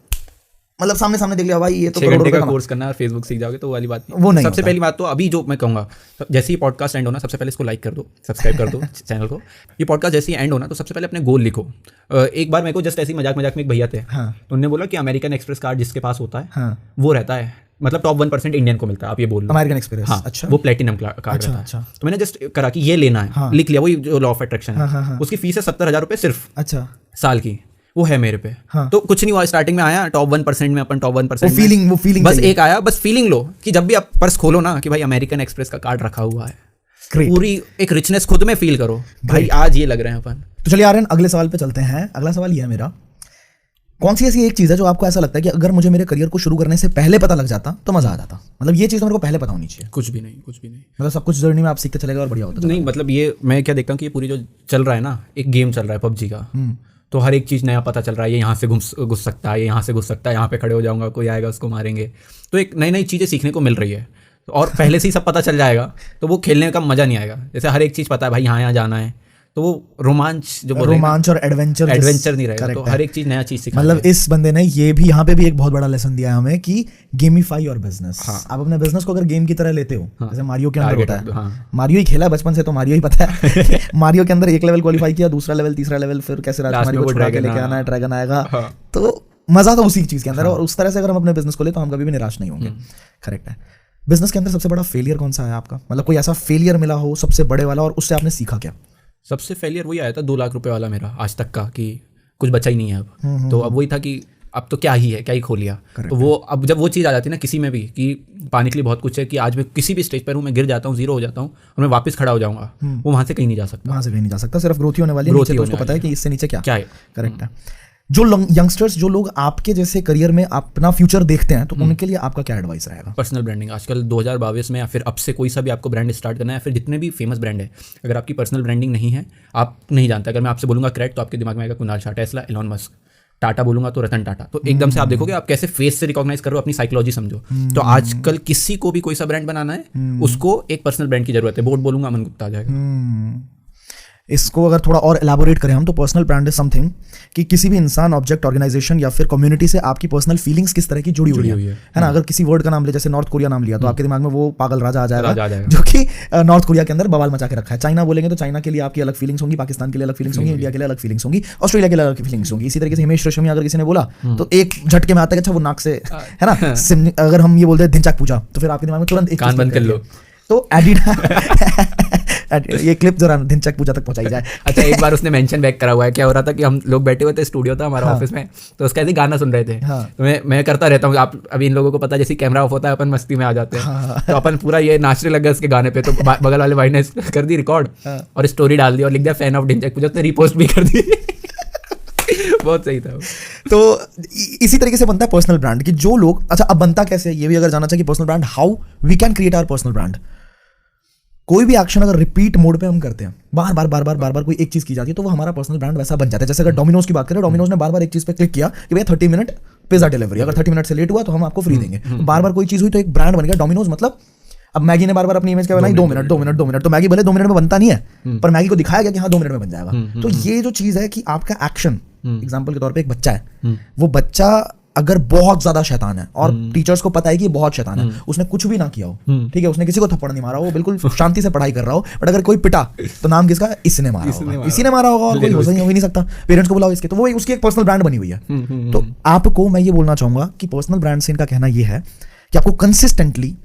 मतलब सामने देख लिया भाई ये तो 6 घंटे का कोर्स करना है, फेसबुक सीख जाओगे, तो वाली बात नहीं। वो नहीं सबसे पहली बात तो अभी जो मैं कहूँगा, जैसे ही पॉडकास्ट एंड होना, सबसे पहले इसको लाइक कर दो, सब्सक्राइब कर दो चैनल को। ये पॉडकास्ट जैसे ही एंड होना तो सबसे पहले अपने गोल लिखो। एक बार मेरे को जस्ट ऐसे ही मजाक में एक भैया थे, तो उन्होंने बोला कि अमेरिकन एक्सप्रेस कार्ड जिसके पास होता है वो रहता है, मतलब टॉप 1% इंडियन को मिलता है, आप ये बोल लो। अमेरिकन एक्सप्रेस, हाँ, अच्छा, वो प्लेटिनम कार्ड रहता है। तो मैंने जस्ट करा कि ये लेना है, लिख लिया, वही जो लॉ ऑफ अट्रैक्शन है, उसकी फीस है 70,000 रुपये सिर्फ, अच्छा, साल की, वो है मेरे पे। तो कुछ नहीं हुआ, स्टार्टिंग में आया टॉप 1% में, अपन टॉप 1% वो फीलिंग बस एक आया, बस फीलिंग लो कि जब भी आप पर्स खोलो ना कि भाई अमेरिकन एक्सप्रेस का कार्ड रखा हुआ है, पूरी एक रिचनेस खुद में फील करो, भाई आज ये लग रहे हैं अपन। तो चलिए आर्यन, अगले सवाल पे चलते हैं। अगला सवाल ये है मेरा, कौन सी ऐसी एक चीज़ है जो आपको ऐसा लगता है कि अगर मुझे मेरे करियर को शुरू करने से पहले पता लग जाता तो मजा आ जाता, मतलब ये चीज़ तो मेरे को पहले पता होनी चाहिए? कुछ भी नहीं, मतलब सब कुछ जर्नी में आप सीखते चले गए और बढ़िया होता नहीं, मतलब ये मैं क्या देखता हूँ कि ये पूरी जो चल रहा है ना, एक गेम चल रहा है पबजी का, तो हर एक चीज़ नया पता चल रहा है, ये यहाँ से घुस सकता है, ये यहाँ से घुस सकता है, यहाँ पे खड़े हो जाऊँगा, कोई आएगा उसको मारेंगे, तो एक नई चीज़ें सीखने को मिल रही है, और पहले से ही सब पता चल जाएगा तो वो खेलने का मज़ा नहीं आएगा। जैसे हर एक चीज़ पता है भाई, यहाँ जाना है, तो वो रोमांच और एडवेंचर नहीं रहेगा, तो हर एक चीज नया चीज सीखना। मतलब इस बंदे ने ये भी यहाँ पे भी एक बहुत बड़ा लेसन दिया है हमें कि गेमिफाई योर बिजनेस। आप अपने बिजनेस को अगर गेम की तरह लेते हो, जैसे मारियो के अंदर होता है, मारियो ही खेला बचपन से तो मारियो ही पता है मारियो के अंदर एक लेवल क्वालिफाई किया, दूसरा लेवल, तीसरा लेवल, फिर कैसे राजकुमारी को छुड़ा के लेके आना है, ड्रैगन आएगा, तो मजा तो उसी चीज के अंदर है। और उस तरह से अगर हम अपने बिजनेस को ले तो हम कभी भी निराश नहीं होंगे। करेक्ट है। बिजनेस के अंदर सबसे बड़ा फेलियर कौन सा है आपका? मतलब कोई ऐसा फेलियर मिला हो सबसे बड़े वाला, और उससे आपने सीखा क्या? सबसे फेलियर वही आया था 2 लाख रुपए वाला मेरा आज तक का, कि कुछ बचा ही नहीं है अब। तो अब वही था कि अब तो क्या ही है, क्या ही खो लिया। तो वो अब जब वो चीज़ आ जाती है ना किसी में भी कि पाने के लिए बहुत कुछ है, कि आज मैं किसी भी स्टेज पर हूँ, मैं गिर जाता हूँ, जीरो हो जाता हूँ और मैं वापस खड़ा हो जाऊंगा, वो वहाँ से कहीं नहीं जा सकता। वहाँ से कहीं नहीं जा सकता, सिर्फ ग्रोथ ही होने वाली है, नीचे तो उसको पता है कि इससे नीचे क्या है। करेक्ट है। जो यंगस्टर्स, जो लोग आपके जैसे करियर में अपना फ्यूचर देखते हैं, तो उनके लिए आपका क्या एडवाइस रहेगा? पर्सनल ब्रांडिंग आजकल 2022 में, या फिर अब से कोई सा भी आपको ब्रांड स्टार्ट करना है, या फिर जितने भी फेमस ब्रांड है, अगर आपकी पर्सनल ब्रांडिंग नहीं है, आप नहीं जानते। अगर मैं आपसे बोलूँगा क्रेड, तो आपके दिमाग में आएगा Kunal Shah, Tesla, Elon Musk. Tata बोलूंगा तो रतन टाटा। तो एकदम से आप देखोगे आप कैसे फेस से रिकॉग्नाइज कर रहे हो, अपनी साइकोलॉजी समझो। तो आजकल किसी को भी कोई सा ब्रांड बनाना है, उसको एक पर्सनल ब्रांड की जरूरत है। बोर्ड बोलूंगा अमन गुप्ता आ जाएगा। इसको अगर थोड़ा और एलाबोरेट करें हम, तो पर्सनल ब्रांड इज समथिंग कि किसी भी इंसान, ऑब्जेक्ट, ऑर्गेनाइजेशन या फिर कम्युनिटी से आपकी पर्सनल फीलिंग्स किस तरह की जुड़ी हुई है ना। अगर किसी वर्ड का नाम ले, जैसे नॉर्थ कोरिया नाम लिया, तो आपके दिमाग में वो पागल राजा आ जाएगा जो कि नॉर्थ कोरिया के अंदर बवाल मचा के रखा है। चाइना बोलेंगे तो चाइना के लिए आपकी अलग फीलिंग्स होंगी, पाकिस्तान के लिए अलग फीलिंग्स होंगी, इंडिया के लिए अलग फीलिंग्स होंगी, ऑस्ट्रेलिया के लिए अलग फीलिंग्स होंगी। इसी तरीके से हिमेश रेशमिया अगर किसी ने बोला तो एक झटके में आता है अच्छा वो नाक से, है ना। अगर हम ये बोलते हैं धिनचक पूजा, तो फिर आपके दिमाग में तुरंत एक कान बंद कर लो। तो ये क्लिप जरा धिनचक पूजा तक पहुंचाई जाए। अच्छा, एक बार उसने मेंशन बैक करा हुआ है, क्या हो रहा था कि हम लोग बैठे हुए थे, स्टूडियो था हमारा ऑफिस में, तो उसका ऐसे गाना सुन रहे थे। तो मैं करता रहता हूँ, आप अभी इन लोगों को पता है जैसे कैमरा ऑफ होता है अपन मस्ती में आ जाते हैं, तो अपन पूरा ये नाचने लग गए उसके गाने पे। तो बगल वाले भाई ने कर दी रिकॉर्ड और स्टोरी डाल दी और लिख दिया फैन ऑफ धिनचक पूजा, उसने रिपोस्ट भी कर दी। बहुत सही था। तो इसी तरीके से बनता है पर्सनल ब्रांड कि जो लोग, अच्छा अब बनता कैसे, ये भी अगर जानना चाहिए, personal brand how we can create our personal brand. कोई भी एक्शन अगर रिपीट मोड पे हम करते हैं, बार बार कोई एक चीज की जाती है, तो वो हमारा पर्सनल ब्रांड वैसा बन जाता है। जैसे अगर डोमिनोज की बात करें, डोमिनोज ने बार बार एक चीज पे क्लिक किया कि भैया 30 मिनट पिज्जा डिलीवरी, अगर 30 मिनट से लेट हुआ तो हम आपको फ्री देंगे। बार बार कोई चीज हुई तो एक ब्रांड बन गया डोमिनोज। मतलब अब मैगी ने बार बार अपनी इमेज क्या बनाई, 2 मिनट, तो मैगी भले 2 मिनट में बनता नहीं है, पर मैगी को दिखाया गया कि हाँ 2 मिनट में बन जाएगा। तो ये जो चीज है कि आपका एक्शन, एग्जाम्पल के तौर पर एक बच्चा है, वो बच्चा अगर बहुत ज्यादा शैतान है और टीचर्स को पता है कि बहुत शैतान है, उसने कुछ भी ना किया हो, ठीक है, उसने किसी को थप्पड़ नहीं मारा हो, वो बिल्कुल शांति से पढ़ाई कर रहा हो, बट अगर कोई पिटा तो नाम किसका, इसने मारा होगा, इसी ने मारा होगा, और कोई हो ही नहीं सकता। पेरेंट्स को बुलाओ इसके, तो वो उसकी एक पर्सनल ब्रांड बनी हुई है। तो आपको मैं ये बोलना चाहूंगा कि पर्सनल ब्रांड से इनका कहना ये है कि आपको कंसिस्टेंटली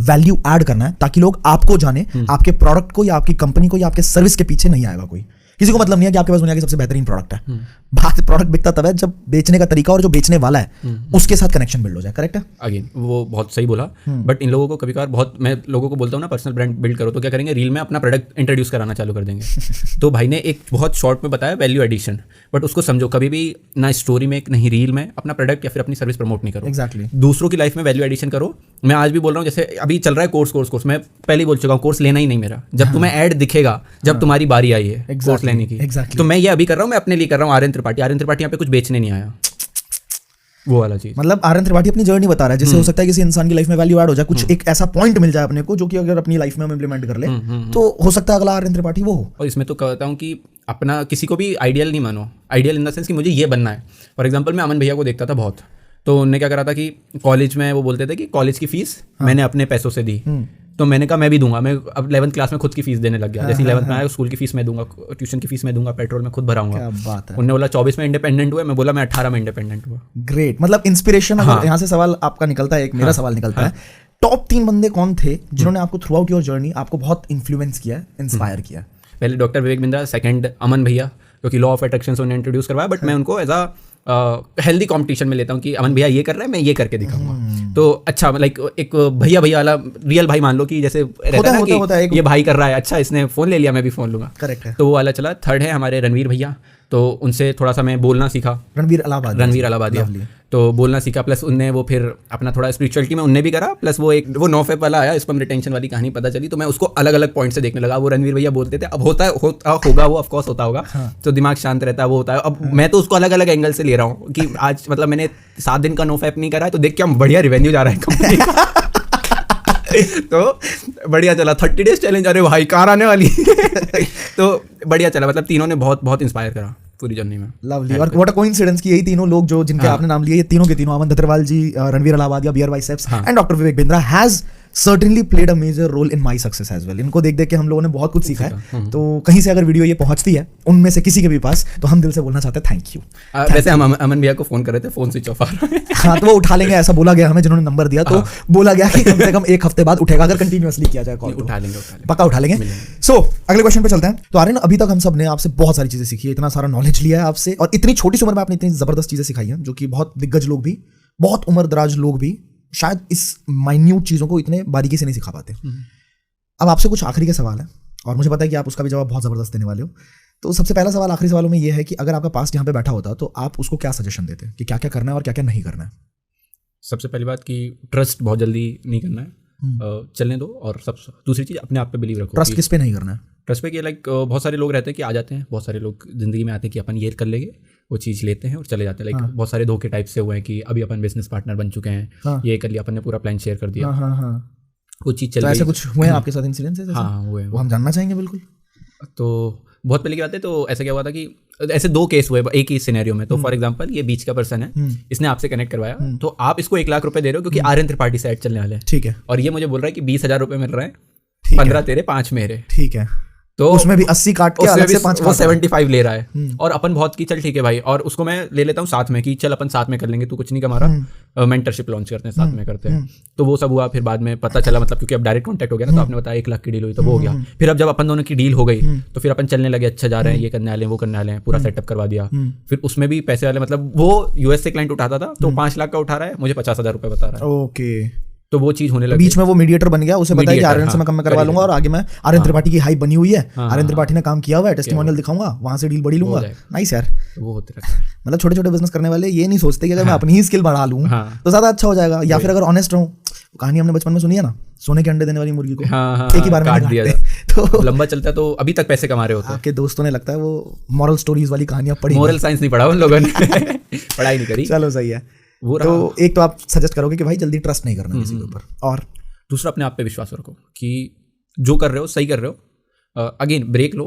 वैल्यू ऐड करना है ताकि लोग आपको जाने, आपके प्रोडक्ट को या आपकी कंपनी को या आपके सर्विस के पीछे नहीं आएगा कोई। किसी को मतलब नहीं है कि आपके पास दुनिया की सबसे बेहतरीन प्रोडक्ट है। बात प्रोडक्ट बिकता तब है जब बेचने का तरीका और जो बेचने वाला है उसके साथ कनेक्शन बिल्ड हो जाए। करेक्ट है? अगेन वो बहुत सही बोला, बट इन लोगों को कभी कभार बहुत, मैं लोगों को बोलता हूँ ना पर्सनल ब्रांड बिल्ड करो तो क्या करेंगे, रील में अपना प्रोडक्ट इंट्रोड्यूस कराना चालू कर देंगे। तो भाई ने एक बहुत शॉर्ट में बताया वैल्यू एडिशन, बट उसको समझो, कभी भी ना स्टोरी में नहीं रील में अपना प्रोडक्ट या फिर अपनी सर्विस प्रमोट नहीं करो। एग्जैक्टली। दूसरों की लाइफ में वैल्यू एडिशन करो। मैं आज भी बोल रहा हूँ, जैसे अभी चल रहा है कोर्स, मैं पहले ही बोल चुका हूँ, कोर्स लेना ही नहीं मेरा। जब तुम्हें ऐड दिखेगा, जब तुम्हारी बारी आई है कोर्स लेने की, तो मैं ये अभी कर रहा हूँ, मैं अपने लिए कर रहा हूँ। आर्यन त्रिपाठी यहाँ पे कुछ बेचने नहीं आया, वो वाला चीज। मतलब आर्यन त्रिपाठी अपनी जर्नी बता रहा है, जिससे हो सकता है किसी इंसान की लाइफ में वैल्यू ऐड हो जाए, कुछ एक ऐसा पॉइंट मिल जाए अपने को जो कि अगर अपनी लाइफ में हम इंप्लीमेंट कर ले तो हो सकता है अगला आर्यन त्रिपाठी वो हो। और इसमें तो कहता हूँ कि अपना किसी को भी आइडियल नहीं मानो, आइडियल इन द सेंस कि मुझे ये बनना है। फॉर एग्जाम्पल मैं अमन भैया को देखता था बहुत, तो उन्होंने क्या करा था कि कॉलेज में वो बोलते थे कि कॉलेज की फीस मैंने अपने पैसों से दी, तो मैंने कहा मैं भी दूंगा। मैं अब 11th क्लास में खुद की फीस देने लग गया। जैसे 11th में आया, स्कूल की फीस मैं दूंगा, ट्यूशन की फीस मैं दूंगा, पेट्रोल में खुद भराऊंगा। क्या बात है। उन्होंने बोला 24 में इंडिपेंडेंट हुआ, मैं बोला मैं 18 में इंडिपेंडेंट हुआ। ग्रेट। मतलब इंस्पिरेशन, अगर यहाँ से सवाल आपका निकलता है, एक मेरा सवाल निकलता है, टॉप 3 बंदे कौन थे जिन्होंने आपको थ्रू आउट योर जर्नी आपको बहुत इन्फ्लुएंस किया, इंस्पायर किया? पहले डॉक्टर विवेक बिंद्रा, सेकंड अमन भैया, क्योंकि लॉ ऑफ अट्रैक्शन उन्होंने इंट्रोड्यूस करवाया, बट मैं उनको एज अ हेल्दी कंपटीशन में लेता हूँ कि अमन भैया ये कर रहा है, मैं ये करके दिखाऊंगा। तो अच्छा, लाइक एक भैया वाला रियल भाई मान लो कि जैसे रहता है ना कि ये भाई कर रहा है, अच्छा इसने फोन ले लिया, मैं भी फोन लूंगा। करेक्ट है। तो वो वाला चला। थर्ड है हमारे रणवीर भैया, तो उनसे थोड़ा सा मैं बोलना सीखा। रणवीर इलाहाबादिया, तो बोलना सीखा, प्लस उनने वो फिर अपना थोड़ा स्पिरिचुअलिटी में उनने भी करा, प्लस वो नोफेप वाला आया, स्पर्म रिटेंशन वाली कहानी पता चली, तो मैं उसको अलग अलग पॉइंट से देखने लगा। वो रणवीर भैया बोलते थे, अब होगा वो ऑफकोर्स होता होगा, तो दिमाग शांत रहता है, वो होता है। अब मैं तो उसको अलग अलग एंगल से ले रहा हूँ कि आज मतलब मैंने 7 दिन का नोफेप नहीं करा है, तो देख के हम बढ़िया रिवेन्यू जा रहा है कंपनी का। तो बढ़िया चला। 30 डेज चैलेंज, अरे भाई कार आने वाली। तो बढ़िया चला, मतलब तीनों ने बहुत बहुत इंस्पायर करा पूरी जर्नी में। लवली। और व्हाट अ कोइंसिडेंस कि यही तीनों लोग जो जिनके आपने नाम लिए, ये तीनों के तीनों, Aman Dattarwal ji, Ranveer Allahbadia, Beer Biceps and doctor Vivek Bindra has certainly played a major role in my success as well. इनको देख देख के हम लोगों ने बहुत कुछ सीखा है। तो कहीं से अगर वीडियो ये पहुंचती है उनमें से किसी के भी पास, तो हम दिल से बोलना चाहते हैं थैंक यू। वैसे हम अमन भैया को फोन कर रहे थे, फोन स्विच ऑफ आ रहा है। हाँ, तो वो उठा लेंगे ऐसा बोला गया हमें, जिन्होंने नंबर दिया, तो बोला गया कि कम से कम 1 हफ्ते बाद उठेगा अगर कंटिन्यूअसली किया जाए कॉल। उठा लेंगे, पक्का उठा लेंगे। सो अगले क्वेश्चन पे चलते हैं। तो आर्यन, अभी तक हम सब ने आपसे बहुत सारी चीजें सीखी है, इतना सारा नॉलेज लिया है आपसे, और इतनी छोटी सी उम्र में आपने इतनी जबरदस्त चीजें सिखाई हैं, जो कि बहुत दिग्गज लोग भी, बहुत उम्र दराज लोग भी शायद इस माइन्यूट चीज़ों को इतने बारीकी से नहीं सिखा पाते। अब आपसे कुछ आखिरी के सवाल है, और मुझे पता है कि आप उसका भी जवाब बहुत ज़बरदस्त देने वाले हो। तो सबसे पहला सवाल आखिरी सवालों में ये है कि अगर आपका पास्ट यहाँ पे बैठा होता तो आप उसको क्या सजेशन देते कि क्या क्या करना है और क्या क्या नहीं करना है? सबसे पहली बात कि ट्रस्ट बहुत जल्दी नहीं करना है, चलने दो। और सब दूसरी चीज़, अपने आप पे बिलीव रखो। ट्रस्ट किस पे नहीं करना है? ट्रस्ट पे कि लाइक बहुत सारे लोग रहते हैं कि आ जाते हैं, बहुत सारे लोग जिंदगी में आते हैं कि अपन ये कर लेंगे, वो चीज़ लेते हैं और चले जाते हैं। लाइक बहुत सारे धोखे टाइप से हुए हैं कि अभी अपन बिजनेस पार्टनर बन चुके हैं, ये कर लिया, अपन ने पूरा प्लान शेयर कर दिया, वो चीज़ चल रही है। ऐसा कुछ हुए हैं आपके साथ इंसिडेंसेस? हाँ, हुए हैं। वो हम जानना चाहेंगे बिल्कुल। तो बहुत पहले की बात है। तो ऐसा क्या हुआ था कि ऐसे 2 केस हुए एक ही सिनेरियो में। तो फॉर एग्जांपल ये बीच का पर्सन है, इसने आपसे कनेक्ट करवाया, तो आप इसको 1 लाख रुपए दे रहे हो क्योंकि आर्यन त्रिपाठी से ऐड चलने वाले हैं, ठीक है, और ये मुझे बोल रहा है कि 20,000 रुपए मिल रहे हैं, ठीक 15 तेरे 5 मेरे, ठीक है, तो उसमें भी 80 काट के अलग से 5 वो 75 ले रहा है, और अपन बहुत की चल ठीक है भाई, और उसको मैं ले लेता हूँ साथ में कि चल अपन साथ में कर लेंगे, तू कुछ नहीं कमा रहा, मेंटरशिप लॉन्च करते हैं साथ में करते हैं। तो वो सब हुआ, फिर बाद में पता चला मतलब क्योंकि अब डायरेक्ट कांटेक्ट हो गया ना, तो आपने बताया 1 लाख की डील हुई, तो वो हो गया। फिर अब जब अपन दोनों की डील हो गई तो फिर अपन चलने लगे, अच्छा जा रहे हैं, ये करने वाले हैं, वो करने वाले हैं, पूरा सेटअप करवा दिया। फिर उसमें भी पैसे वाले मतलब वो यूएस से क्लाइंट उठाता था, तो 5 लाख का उठा रहा है, मुझे 50,000 रुपए बता रहा है। ओके, तो वो चीज होने लगी, बीच में वो मीडिएटर बन गया, उसे पता है कि आर्यन से मैं कम में करवा लूंगा, और आगे मैं आर्यन त्रिपाठी की हाइप बनी हुई है, आर्यन त्रिपाठी ने काम किया हुआ है, टेस्टिमोनियल दिखाऊंगा, वहां से डील बड़ी लूंगा। नाइस यार, वो होते रहता है। मतलब छोटे छोटे बिजनेस करने वाले ये नहीं सोचते कि अगर मैं अपनी ही स्किल बढ़ा लूं तो ज्यादा अच्छा हो जाएगा, या फिर अगर ऑनेस्ट रहूं, कहानी हमने बचपन में सुनी है ना, सोने के अंडे देने वाली मुर्गी को एक ही बार में काट दिया तो लंबा चलता है, तो अभी तक पैसे कमा रहे होते हैं। आपके दोस्तों ने लगता है वो मॉरल स्टोरीज वाली कहानियां पढ़ी, मोरल साइंस नहीं पढ़ा उन लोगों ने पढ़ाई नहीं करी। चलो सही है। तो एक तो आप सजेस्ट करोगे कि भाई जल्दी ट्रस्ट नहीं करना किसी के ऊपर, और दूसरा अपने आप पे विश्वास रखो कि जो कर रहे हो सही कर रहे हो। अगेन ब्रेक लो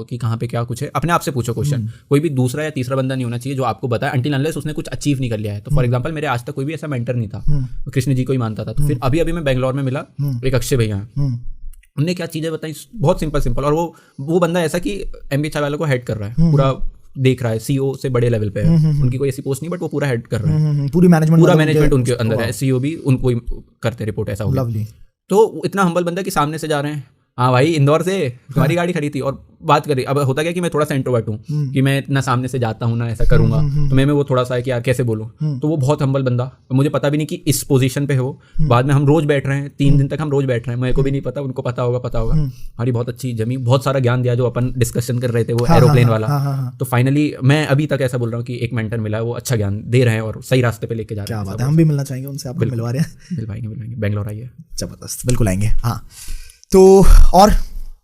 कि कहाँ पे क्या कुछ है, अपने आप से पूछो क्वेश्चन। कोई भी दूसरा या तीसरा बंदा नहीं होना चाहिए जो आपको बताए अंटिल अनलेस उसने कुछ अचीव नहीं कर लिया है। तो फॉर एग्जांपल मेरे आज तक कोई भी ऐसा मेंटर नहीं था, कृष्ण जी को ही मानता था। तो फिर अभी अभी मैं बेंगलोर में मिला, एक अक्षय भैया, उनने क्या चीज़ें बताई, बहुत सिंपल, और वो बंदा ऐसा कि MBA वालों को हेड कर रहा है, पूरा देख रहा है, CEO से बड़े लेवल पे है, उनकी कोई ऐसी पोस्ट नहीं, बट वो पूरा हेड कर रहा है, पूरा मैनेजमेंट उनके अंदर है, CEO भी उनको ही करते रिपोर्ट, ऐसा हो गया। तो इतना हम्बल बंदा कि सामने से जा रहे हैं, हाँ भाई इंदौर से तुम्हारी गाड़ी खड़ी थी, और बात करी। अब होता क्या कि मैं थोड़ा सा इंट्रोवर्ट हूँ कि मैं इतना सामने से जाता हूँ ना, ऐसा करूंगा, तो मैं वो थोड़ा सा है कि यार कैसे बोलूँ। तो वो बहुत हम्बल बंदा, मुझे पता भी नहीं कि इस पोजीशन पे हो। बाद में हम रोज बैठ रहे हैं, 3 दिन तक हम रोज बैठ रहे हैं, मेरे को भी नहीं पता, उनको पता होगा। हमारी बहुत अच्छी जमी, बहुत सारा ज्ञान दिया, जो अपन डिस्कशन कर रहे थे वो एरोप्लेन वाला। तो फाइनली मैं अभी तक ऐसा बोल रहा हूँ कि एक मेंटर मिला है, वो अच्छा ज्ञान दे रहे हैं और सही रास्ते पे लेके जा रहे हैं। क्या बात है, हम भी मिलना चाहेंगे उनसे, आप मिलवा रहे हैं? मिलवाएंगे, बेंगलोर आइए। जबरदस्त, बिल्कुल आएंगे। हाँ, तो और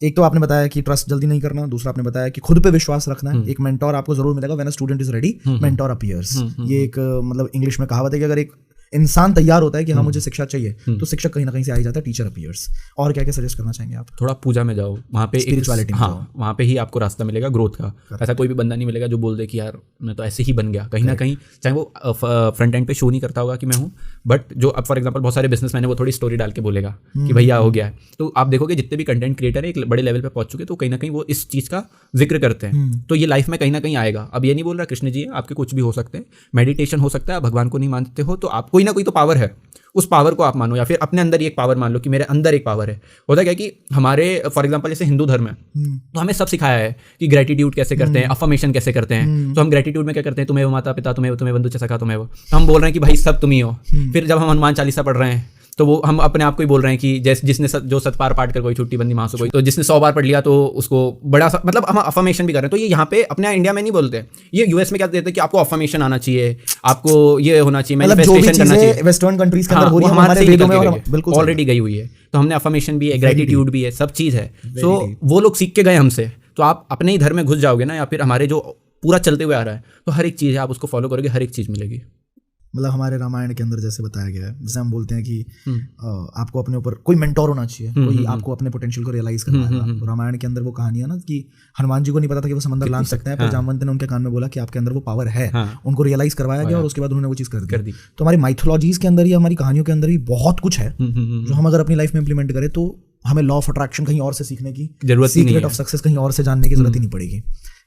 एक तो आपने बताया कि ट्रस्ट जल्दी नहीं करना, दूसरा आपने बताया कि खुद पे विश्वास रखना है। एक मेंटोर आपको जरूर मिलेगा, when a student is ready mentor appears. ये एक मतलब इंग्लिश में कहावत है कि अगर एक इंसान तैयार होता है कि हाँ मुझे शिक्षा चाहिए, तो शिक्षक कहीं ना कहीं से आ ही जाता है, टीचर अपीयर्स। और क्या क्या सजेस्ट करना चाहेंगे आप? थोड़ा पूजा में जाओ, वहाँ पे स्पिरिचुअलिटी में जाओ, वहाँ पे ही आपको रास्ता मिलेगा ग्रोथ का। ऐसा कोई भी बंदा नहीं मिलेगा जो बोल दे कि यार मैं तो ऐसे ही बन गया, कहीं ना कहीं, चाहे वो फ्रंट एंड पे शो नहीं करता होगा कि मैं हूँ, बट जो अब फॉर एग्जाम्पल बहुत सारे बिजनेसमैन है, वो थोड़ी स्टोरी डाल के बोलेगा कि भैया हो गया है। तो आप देखोगे जितने भी कंटेंट क्रिएटर है एक बड़े लेवल पे पहुंच चुके, तो कहीं ना कहीं वो इस चीज़ का जिक्र करते हैं। तो ये लाइफ में कहीं ना कहीं आएगा। अब ये नहीं बोल रहा कृष्ण जी आपके कुछ भी हो सकते हैं, मेडिटेशन हो सकता है, भगवान को नहीं मानते हो तो आप कोई ना कोई तो पावर है, उस पावर को आप मानो, या फिर अपने अंदर ही एक पावर मान लो कि मेरे अंदर एक पावर है। होता क्या कि हमारे फॉर एग्जांपल जैसे हिंदू धर्म है, तो हमें सब सिखाया है कि ग्रेटिट्यूड कैसे करते हैं, अफर्मेशन कैसे करते हैं। तो हम ग्रेटिट्यूड में क्या करते हैं, तुम्हें वो माता पिता, तुम्हें बंधु चचा का, तुम्हें वो, तो हम बोल रहे हैं कि भाई सब तुम ही हो। फिर जब हम हनुमान चालीसा पढ़ रहे हैं तो वो हम अपने आप को ही बोल रहे हैं कि जैसे जिसने जो 7 बार पाठ कर कोई छुट्टी बंदी मासो कोई, तो जिसने 100 बार पढ़ लिया तो उसको बड़ा मतलब हम अफर्मेशन भी कर रहे हैं। तो ये यहाँ पे अपने इंडिया में नहीं बोलते, ये यूएस में क्या देते हैं कि आपको अफर्मेशन आना चाहिए, आपको ये होना चाहिए, मैनिफेस्टेशन करना चाहिए। वेस्टर्न कंट्रीज के अंदर हो रही है, हमारे वेदों में बिल्कुल ऑलरेडी गई हुई है। तो हमने अफर्मेशन भी है, ग्रेटिट्यूड भी है, सब चीज़ है। तो वो लोग सीख के गए हमसे, तो आप अपने ही धर्म में घुस जाओगे ना, या फिर हमारे जो पूरा चलते हुए आ रहा है, तो हर एक चीज़ है, आप उसको फॉलो करोगे, हर एक चीज़ मिलेगी। मतलब हमारे रामायण के अंदर जैसे बताया गया है, जैसे हम बोलते हैं कि आपको अपने ऊपर कोई मेंटोर होना चाहिए, कोई आपको अपने पोटेंशियल को रियलाइज करवाएगा। तो रामायण के अंदर वो कहानी है ना कि हनुमान जी को नहीं पता था कि वो समंदर लांघ सकते हैं, पर जामवंत ने उनके कान में बोला कि आपके अंदर वो पावर है, उनको रियलाइज करवाया गया और उसके बाद उन्होंने वो चीज़ कर दी। तो हमारी माइथोलॉजीज के अंदर या हमारी कहानियों के अंदर भी बहुत कुछ है जो हम अगर अपनी लाइफ में इंप्लीमेंट करें तो हमें लॉ ऑफ अट्रैक्शन कहीं और से सीखने की जरूरत, सीक्रेट ऑफ सक्सेस कहीं और से जानने की जरूरत ही नहीं पड़ेगी।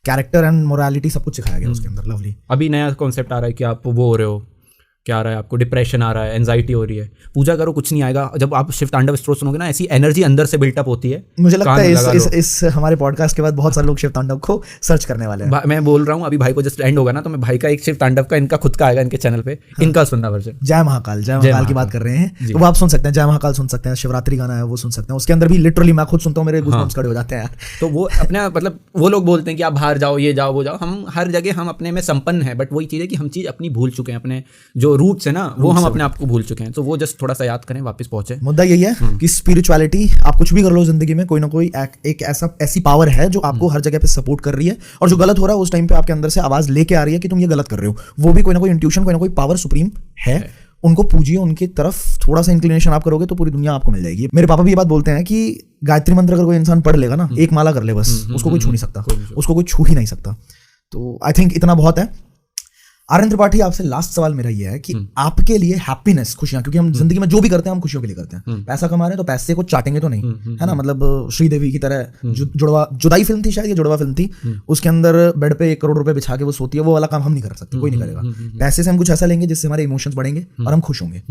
कैरेक्टर एंड मोरालिटी सब कुछ सिखाया गया उसके अंदर। लवली। अभी नया कॉन्सेप्ट आ रहा है कि आप वो हो रहे हो, क्या आ रहा है आपको, डिप्रेशन आ रहा है, एंजाइटी हो रही है, पूजा करो, कुछ नहीं आएगा। जब आप शिव तांडव स्तोत्र सुनोगे ना, ऐसी एनर्जी अंदर से बिल्टअप होती है। मुझे लगता है इस हमारे पॉडकास्ट के बाद बहुत सारे लोग शिव तांडव को सर्च करने वाले हैं। मैं बोल रहा हूँ अभी भाई को जस्ट एंड होगा ना, तो मैं भाई का एक शिव तांडव का इनका खुद का आएगा इनके चैनल पे, इनका सुनना वर्जन। जय महाकाल की बात कर रहे हैं, वो आप सुन सकते हैं। जय महाकाल सुन सकते हैं, शिवरात्रि गाना है वो सुन सकते हैं। उसके अंदर भी लिटरली मैं खुद सुनता हूँ, मेरे गूज़बम्स खड़े हो जाते हैं। तो वो अपना मतलब वो लोग बोलते हैं कि आप बाहर जाओ, ये जाओ, वो जाओ, हम हर जगह हम अपने में संपन्न है, बट वही चीज़ है कि हम चीज़ अपनी भूल चुके हैं, अपने जो रूट्स है ना वो हम अपने आप को भूल चुके हैं। तो वो जस्ट थोड़ा सा याद करें, वापस पहुंचे। मुद्दा यही है कि स्पिरिचुअलिटी, आप कुछ भी कर लो जिंदगी में, कोई ना कोई एक ऐसी पावर है जो आपको हर जगह पे सपोर्ट कर रही है, और जो गलत हो रहा है उस टाइम पे आपके अंदर से आवाज लेके आ रही है कि तुम ये गलत कर रहे हो। वो भी कोई ना कोई इंट्यूशन, कोई ना कोई पावर सुप्रीम है, उनको पूजिए, उनकी तरफ थोड़ा सा इंक्लिनेशन आप करोगे तो पूरी दुनिया आपको मिल जाएगी। मेरे पापा भी ये बात बोलते हैं कि गायत्री मंत्र अगर कोई इंसान पढ़ लेगा ना, एक माला कर ले बस, उसको कोई छू नहीं सकता, उसको कोई छू ही नहीं सकता। तो आई थिंक इतना बहुत है। आर्यन त्रिपाठी, आपसे लास्ट सवाल मेरा ये है कि आपके लिए हैप्पीनेस, खुशियां, क्योंकि हम जिंदगी में जो भी करते हैं हम खुशियों के लिए करते हैं। पैसा कमा रहे हैं तो पैसे को चाटेंगे तो नहीं, है ना। मतलब श्रीदेवी की तरह जुदाई फिल्म थी, शायद ये जुड़वा फिल्म थी, उसके अंदर बेड पे 1 करोड़ रुपए बिछा के वो सोती है, वो वाला काम हम नहीं कर सकते, कोई नहीं करेगा। पैसे से हम कुछ ऐसा लेंगे जिससे हमारे इमोशंस बढ़ेंगे और हम खुश होंगे।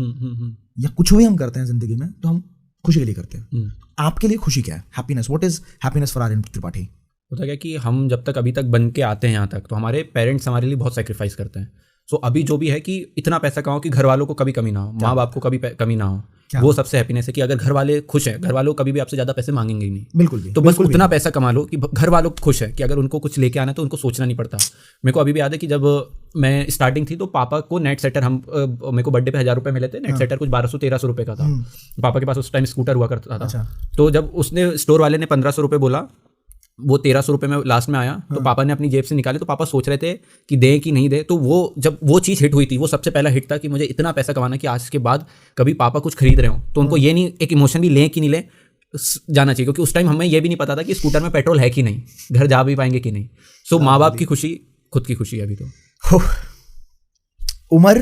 या कुछ भी हम करते हैं जिंदगी में तो हम खुशी के लिए करते हैं। आपके लिए खुशी क्या है? Happiness, what is happiness for Aryan Tripathi? होता क्या कि हम जब तक अभी तक बन के आते हैं यहाँ तक, तो हमारे पेरेंट्स हमारे लिए बहुत सेक्रीफाइस करते हैं। सो अभी जो भी है कि इतना पैसा कमाओ कि घर वालों को कभी कमी ना हो, माँ बाप को कभी कमी ना हो, वो सबसे हैप्पीनेस है। कि अगर घर वाले खुश हैं, घर वालों कभी भी आपसे ज़्यादा पैसे मांगेंगे ही नहीं, बिल्कुल भी। तो बस उतना पैसा कमा लो कि घर वालों खुश है, कि अगर उनको कुछ लेके आना है तो उनको सोचना नहीं पड़ता। मेरे को अभी भी याद है कि जब मैं स्टार्टिंग थी तो पापा को नेट सेटर, मेरे को बर्थडे पे 1000 रुपये मिले थे, नेट सेटर कुछ 1200-1300 रुपये का था। पापा के पास उस टाइम स्कूटर हुआ करता था। तो जब उसने स्टोर वाले ने 1500 रुपये बोला, वो 1300 रुपये में लास्ट में आया, तो पापा ने अपनी जेब से निकाले। तो पापा सोच रहे थे कि दें कि नहीं दे। तो वो जब वो चीज़ हिट हुई थी, वो सबसे पहला हिट था कि मुझे इतना पैसा कमाना कि आज के बाद कभी पापा कुछ खरीद रहे हो तो उनको ये नहीं, एक इमोशन भी लें कि नहीं लें, जाना चाहिए। क्योंकि उस टाइम हमें ये भी नहीं पता था कि स्कूटर में पेट्रोल है कि नहीं, घर जा भी पाएंगे कि नहीं। सो माँ बाप की खुशी खुद की खुशी है अभी तो। उमर,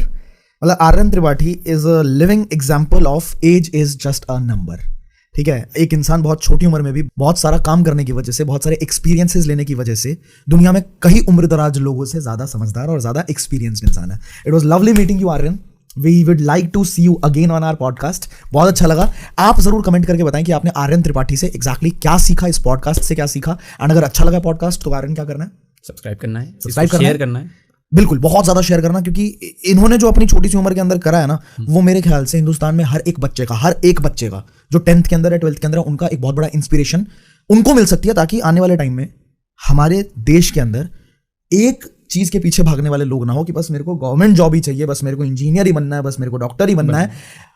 मतलब Aryan Tripathi is a living example of age is just a number. ठीक है, एक इंसान बहुत छोटी उम्र में भी बहुत सारा काम करने की वजह से, बहुत सारे एक्सपीरियंसेस लेने की वजह से दुनिया में कई उम्रदराज लोगों से ज्यादा समझदार और ज्यादा एक्सपीरियंस्ड इंसान है। It was lovely meeting you Aryan. We would like to see you again on our podcast. बहुत अच्छा लगा। आप जरूर कमेंट करके बताएं कि आपने आर्यन त्रिपाठी से एग्जैक्टली क्या सीखा, इस पॉडकास्ट से क्या सीखा। एंड अगर अच्छा लगा पॉडकास्ट तो आर्यन क्या करना है? सब्सक्राइब करना है, सब्सक्राइब शेयर करना है, बिल्कुल बहुत ज्यादा शेयर करना। क्योंकि इन्होंने जो अपनी छोटी सी उम्र के अंदर करा है ना, वो मेरे ख्याल से हिंदुस्तान में हर एक बच्चे का जो 10th के अंदर है, 12th के अंदर है, उनका एक बहुत बड़ा इंस्पिरेशन उनको मिल सकती है। ताकि आने वाले टाइम में हमारे देश के अंदर एक चीज के पीछे भागने वाले लोग ना हो कि बस मेरे को गवर्नमेंट जॉब ही चाहिए, बस मेरे को इंजीनियर ही बनना है, बस मेरे को डॉक्टर ही बनना है।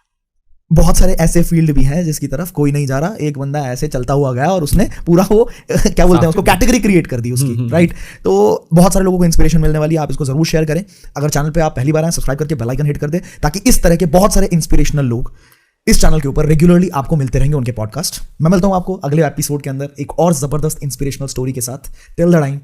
बहुत सारे ऐसे फील्ड भी हैं जिसकी तरफ कोई नहीं जा रहा। एक बंदा ऐसे चलता हुआ गया और उसने पूरा वो क्या बोलते हैं उसको, कैटेगरी क्रिएट कर दी उसकी, राइट। तो बहुत सारे लोगों को इंस्पिरेशन मिलने वाली है। आप इसको जरूर शेयर करें। अगर चैनल पे आप पहली बार आए, सब्सक्राइब करके बेल आइकन हिट कर दे, ताकि इस तरह के बहुत सारे इंस्पिरेशनल लोग इस चैनल के ऊपर रेगुलरली आपको मिलते रहेंगे, उनके पॉडकास्ट। मैं मिलता हूं आपको अगले एपिसोड के अंदर एक और जबरदस्त इंस्पिरेशनल स्टोरी के साथ। Till the time,